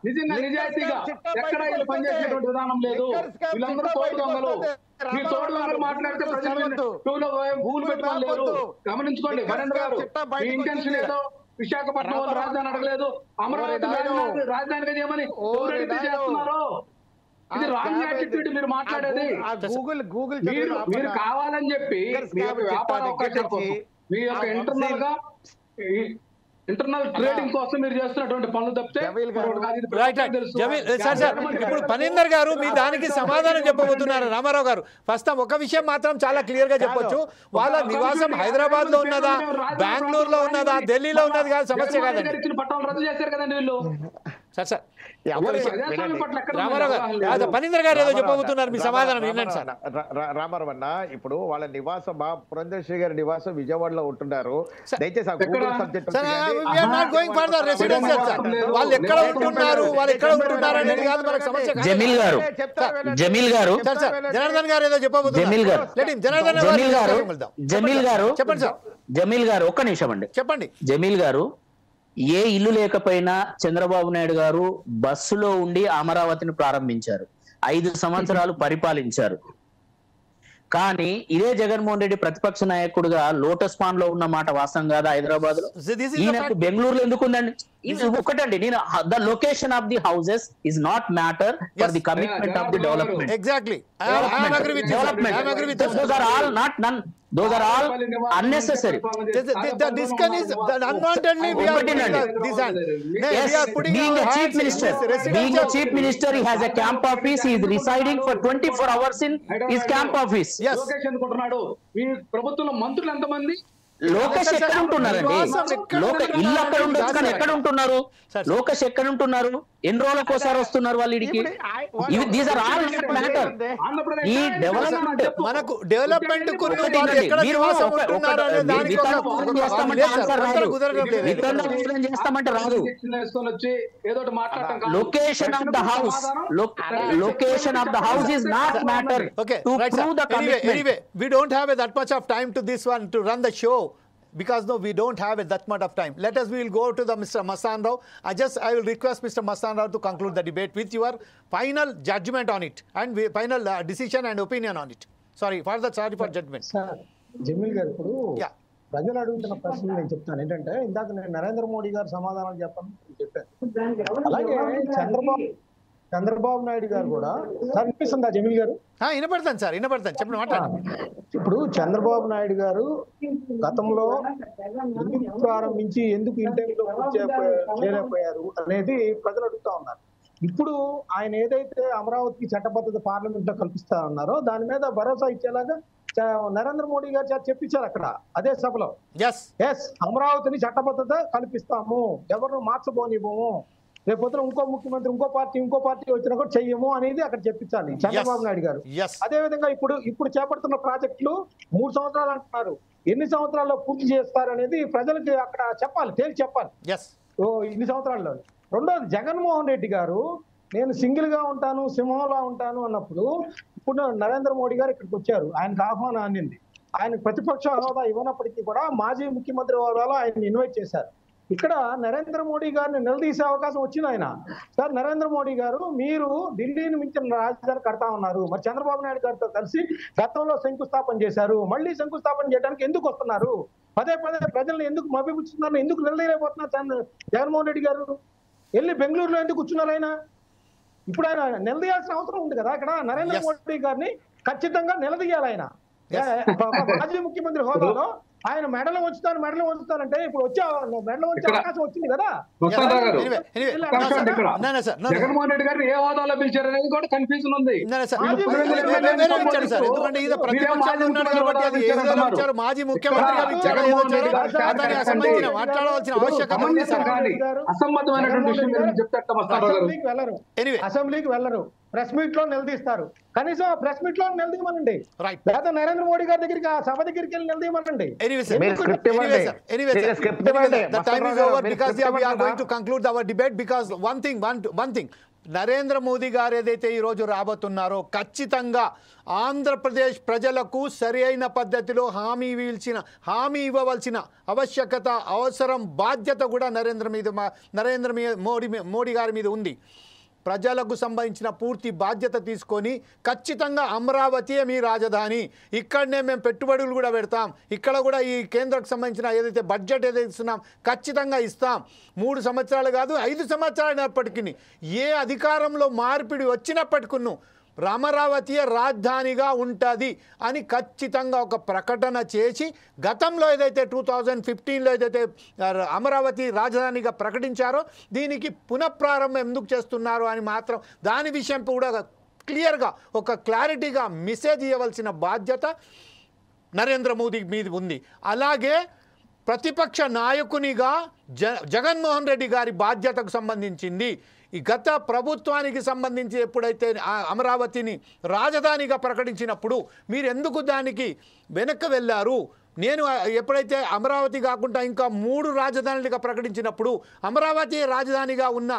నిజంగా నిజాయితీగా ఎక్కడ వీళ్ళు పనిచేసేటువంటి విధానం లేదు. వీళ్ళందరూ తోడు దొంగలు. మీరు తోడు దొంగలు మాట్లాడితే ప్రజలు భూములు పెట్టుకోలేరు. గమనించుకోండి. వరేంద్ర గారు, మీ ఇంటెన్షన్ ఏదో విశాఖపట్నం వాళ్ళు రాజధాని అడగలేదు, అమరావతి రాజధానిగా చేయమని ఎవరైతే చేస్తున్నారు. ఇది రాంగ్ యాటిట్యూడ్ మీరు మాట్లాడేది. మీరు కావాలని చెప్పి మీ యొక్క వ్యాపార అవకాశాల కోసం, మీ యొక్క ఇంటర్నల్ గా ఇంటర్నల్ ట్రేడింగ్ కోసం మీరు చేస్తున్నటువంటి పనులు తప్పితే రైట్ సార్ సార్ ఇప్పుడు ఫణీందర్ గారు మీ దానికి సమాధానం చెప్పబోతున్నారు రామారావు గారు. ఫస్ట్ ఒక విషయం మాత్రం చాలా క్లియర్ గా చెప్పొచ్చు, వాళ్ళ నివాసం హైదరాబాద్ లో ఉన్నదా, బెంగళూరులో ఉన్నదా, ఢిల్లీలో ఉన్నది కాదు సమస్య కాదండి. పట్టాలు రద్దు చేశారు కదండి వీళ్ళు. సార్ సార్ రామారావు గారు ఫణీందర్ గారు ఏదో చెప్పబోతున్నారు, మీ సమాధానం వినండి సార్. రామారావు అన్న, ఇప్పుడు వాళ్ళ నివాసం మా పురంధేశ్వరి గారి నివాసం విజయవాడలో ఉంటున్నారు. దయచేసి ఆ గూగుల్ సబ్జెక్ట్ వాళ్ళు ఎక్కడ ఉంటున్నారు, వాళ్ళు ఎక్కడ ఉంటున్నారు అనేది కాదు మనకు సమస్య. జమీల్ గారు జనార్దన్ గారు ఏదో చెప్పబోతున్నారు. చెప్పండి సార్. జమీల్ గారు ఒక్క నిమిషం అండి, చెప్పండి. జమీల్ గారు, ఏ ఇల్లు లేకపోయినా చంద్రబాబు నాయుడు గారు బస్సులో ఉండి అమరావతిని ప్రారంభించారు, 5 సంవత్సరాలు పరిపాలించారు. కానీ ఇదే జగన్మోహన్ రెడ్డి ప్రతిపక్ష నాయకుడుగా లోటస్ పాండ్ లో ఉన్న మాట వాస్తవం కాదా? హైదరాబాద్ లో ఈయనకు బెంగళూరులో ఎందుకు ఉందండి? ఒకటండి, నేను the location of the houses is not matter for the commitment of the development. Exactly, those are all not none, those are all unnecessary. This can is unwantedly we are being a chief minister, he has a camp office, he is residing for 24 hours in his camp office. Location కొట్టున్నాడు. మీ ప్రభుత్వంలో మంత్రులు ఎంతమంది? లోకేష్ ఎక్కడ ఉంటున్నారండి? ఇల్లు అక్కడ ఉండొచ్చు కానీ ఎక్కడ ఉంటున్నారు? లోకేష్ ఎక్కడ ఉంటున్నారు? ఎన్ని రోజులకోసారి వస్తున్నారు వాళ్ళు ఇడికి? These are all not matter. ఈ డెవలప్మెంట్ మనకు డెవలప్మెంట్ చేస్తామంటే రాదు. Location of the house, location of the house is not matter to prove the commitment. Anyway, we don't have that much of time to this one to run the show. Because no, we don't have that much of time. Let us, we will go to the Mr. Mastan Rao. I will request Mr. Mastan Rao to conclude the debate with your final judgment on it and final decision and opinion on it. Sorry for judgment. Sir Jameel గారు, ఇప్పుడు ప్రజలు అడుగుతున్న ప్రశ్నలు నేను చెప్తాను. ఏంటంటే ఇందాక నేను నరేంద్ర మోడీ గారు సమాధానం చెప్పాను. అలాగే చంద్రబాబు నాయుడు గారు కూడా, సార్ వినిపిస్తుందా జమీల్ గారు? వినపడతాను సార్, వినపడతాను, చెప్పండి, మాట్లాడండి. ఇప్పుడు చంద్రబాబు నాయుడు గారు గతంలో ఎందుకు ప్రారంభించి ఎందుకు ఇంటర్వ్యూలో చేయలేకపోయారు అనేది ప్రజలు అడుగుతా ఉన్నారు. ఇప్పుడు ఆయన ఏదైతే అమరావతికి చట్టబద్ధత పార్లమెంట్ లో కల్పిస్తా ఉన్నారో దాని మీద భరోసా ఇచ్చేలాగా నరేంద్ర మోడీ గారు చెప్పించారు అక్కడ అదే సభలో. ఎస్, అమరావతిని చట్టబద్ధత కల్పిస్తాము, ఎవరిని మార్చబోనివ్వము, రేపొద్దున ఇంకో ముఖ్యమంత్రి ఇంకో పార్టీ వచ్చినా కూడా చెయ్యము అనేది అక్కడ చెప్పించాలి చంద్రబాబు నాయుడు గారు. అదే విధంగా ఇప్పుడు చేపడుతున్న ప్రాజెక్టులు 3 సంవత్సరాలు అంటున్నారు, ఎన్ని సంవత్సరాల్లో పూర్తి చేస్తారు అనేది ప్రజలకి అక్కడ చెప్పాలి, తేల్చి చెప్పాలి ఇన్ని సంవత్సరాల్లో. రెండోది, జగన్మోహన్ రెడ్డి గారు నేను సింగిల్ గా ఉంటాను, సింహంలా ఉంటాను అన్నప్పుడు ఇప్పుడు నరేంద్ర మోడీ గారు ఇక్కడికి వచ్చారు, ఆయనకు ఆహ్వానం అందింది. ఆయనకు ప్రతిపక్ష హోదా ఇవ్వనప్పటికీ కూడా మాజీ ముఖ్యమంత్రి హోదాలో ఆయన ఇన్వైట్ చేశారు. ఇక్కడ నరేంద్ర మోడీ గారిని నిలదీసే అవకాశం వచ్చింది ఆయన. సార్ నరేంద్ర మోడీ గారు, మీరు ఢిల్లీని మించిన రాజధాని కడతా ఉన్నారు, మరి చంద్రబాబు నాయుడు గారితో కలిసి గతంలో శంకుస్థాపన చేశారు, మళ్ళీ శంకుస్థాపన చేయడానికి ఎందుకు వస్తున్నారు? పదే ప్రజలను ఎందుకు మభ్యపుచ్చుతున్నారు? ఎందుకు నిలదీయలేకపోతున్నారు జగన్మోహన్ రెడ్డి గారు? వెళ్ళి బెంగళూరులో ఎందుకు కూర్చున్నారు ఆయన? ఇప్పుడు ఆయన నిలదీయాల్సిన అవసరం ఉంది కదా. ఇక్కడ నరేంద్ర మోడీ గారిని ఖచ్చితంగా నిలదీయాలి ఆయన. మాజీ ముఖ్యమంత్రి హోదాలో ఆయన మెడలు ఉంచుతారంటే ఇప్పుడు మెడలు వచ్చే అవకాశం వచ్చింది కదా. జగన్మోహన్ రెడ్డి గారు ఏ హోదాలో పిలిచారు అనేది కూడా కన్ఫ్యూజన్ ఉంది. మాజీ ముఖ్యమంత్రి మాట్లాడవలసిన అసంబద్ధమైనటువంటి విషయం చెప్తారు. అసెంబ్లీకి వెళ్ళరు, ప్రెస్ మీట్ లో నిలదీస్తారు. కనీసం ఆ ప్రెస్ మీట్ లో నిలదీయమనండి, లేదా నరేంద్ర మోడీ గారి దగ్గరికి ఆ సభ దగ్గరికి వెళ్ళి నిలదీయమనండి. Anyway, the time is over because we are going to conclude our debate because one thing, Narendra Modi గారు ఏదైతే ఈరోజు రాబోతున్నారో ఖచ్చితంగా ఆంధ్రప్రదేశ్ ప్రజలకు సరైన పద్ధతిలో హామీ ఇవ్వవలసిన ఆవశ్యకత, అవసరం, బాధ్యత కూడా నరేంద్ర మోడీ గారి మీద ఉంది. ప్రజలకు సంబంధించిన పూర్తి బాధ్యత తీసుకొని ఖచ్చితంగా అమరావతియే మీ రాజధాని, ఇక్కడనే మేము పెట్టుబడులు కూడా పెడతాం, ఇక్కడ కూడా ఈ కేంద్రకు సంబంధించిన ఏదైతే బడ్జెట్ ఏదైతే ఇస్తున్నాం ఖచ్చితంగా ఇస్తాం. 3 సంవత్సరాలు కాదు 5 సంవత్సరాలు అయినప్పటికీ ఏ అధికారంలో మార్పిడి వచ్చినప్పటికీ అమరావతియే రాజధానిగా ఉంటుంది అని ఖచ్చితంగా ఒక ప్రకటన చేసి, గతంలో ఏదైతే 2015లో ఏదైతే అమరావతి రాజధానిగా ప్రకటించారో దీనికి పునఃప్రారంభం ఎందుకు చేస్తున్నారు అని మాత్రం దాని విషయం కూడా క్లియర్గా ఒక క్లారిటీగా మెసేజ్ ఇవ్వవలసిన బాధ్యత నరేంద్ర మోదీ మీద ఉంది. అలాగే ప్రతిపక్ష నాయకునిగా జగన్మోహన్ రెడ్డి గారి బాధ్యతకు సంబంధించింది ఈ గత ప్రభుత్వానికి సంబంధించి ఎప్పుడైతే అమరావతిని రాజధానిగా ప్రకటించినప్పుడు మీరు ఎందుకు దానికి వెనక్కి వెళ్ళారు? నేను ఎప్పుడైతే అమరావతి కాకుండా ఇంకా 3 రాజధానులుగా ప్రకటించినప్పుడు అమరావతి రాజధానిగా ఉన్న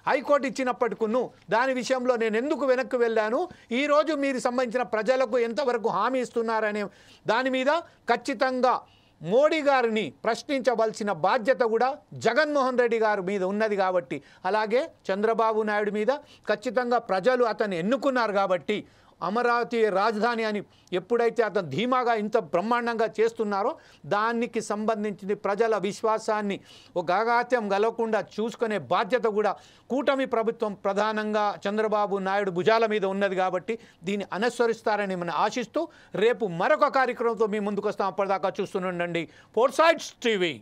హైకోర్టు ఇచ్చినప్పటికును దాని విషయంలో నేను ఎందుకు వెనక్కి వెళ్ళాను, ఈరోజు మీరు సంబంధించిన ప్రజలకు ఎంతవరకు హామీ ఇస్తున్నారనే దాని మీద ఖచ్చితంగా మోడీ గారిని ప్రశ్నించవలసిన బాధ్యత కూడా జగన్మోహన్ రెడ్డి గారి మీద ఉన్నది. కాబట్టి అలాగే చంద్రబాబు నాయుడు మీద ఖచ్చితంగా ప్రజలు అతన్ని ఎన్నుకున్నారు కాబట్టి అమరావతి రాజధాని అని ఎప్పుడైతే అతను ధీమాగా ఇంత బ్రహ్మాండంగా చేస్తున్నారో దానికి సంబంధించిన ప్రజల విశ్వాసాన్ని ఒక ఆఘాత్యం కలగకుండా చూసుకునే బాధ్యత కూడా కూటమి ప్రభుత్వం ప్రధానంగా చంద్రబాబు నాయుడు భుజాల మీద ఉన్నది. కాబట్టి దీన్ని అనుసరిస్తారని మనం ఆశిస్తూ రేపు మరొక కార్యక్రమంతో మీ ముందుకు వస్తాం. అప్పటిదాకా చూస్తూనే ఉండండి ఫోర్ సైడ్స్ టీవీ.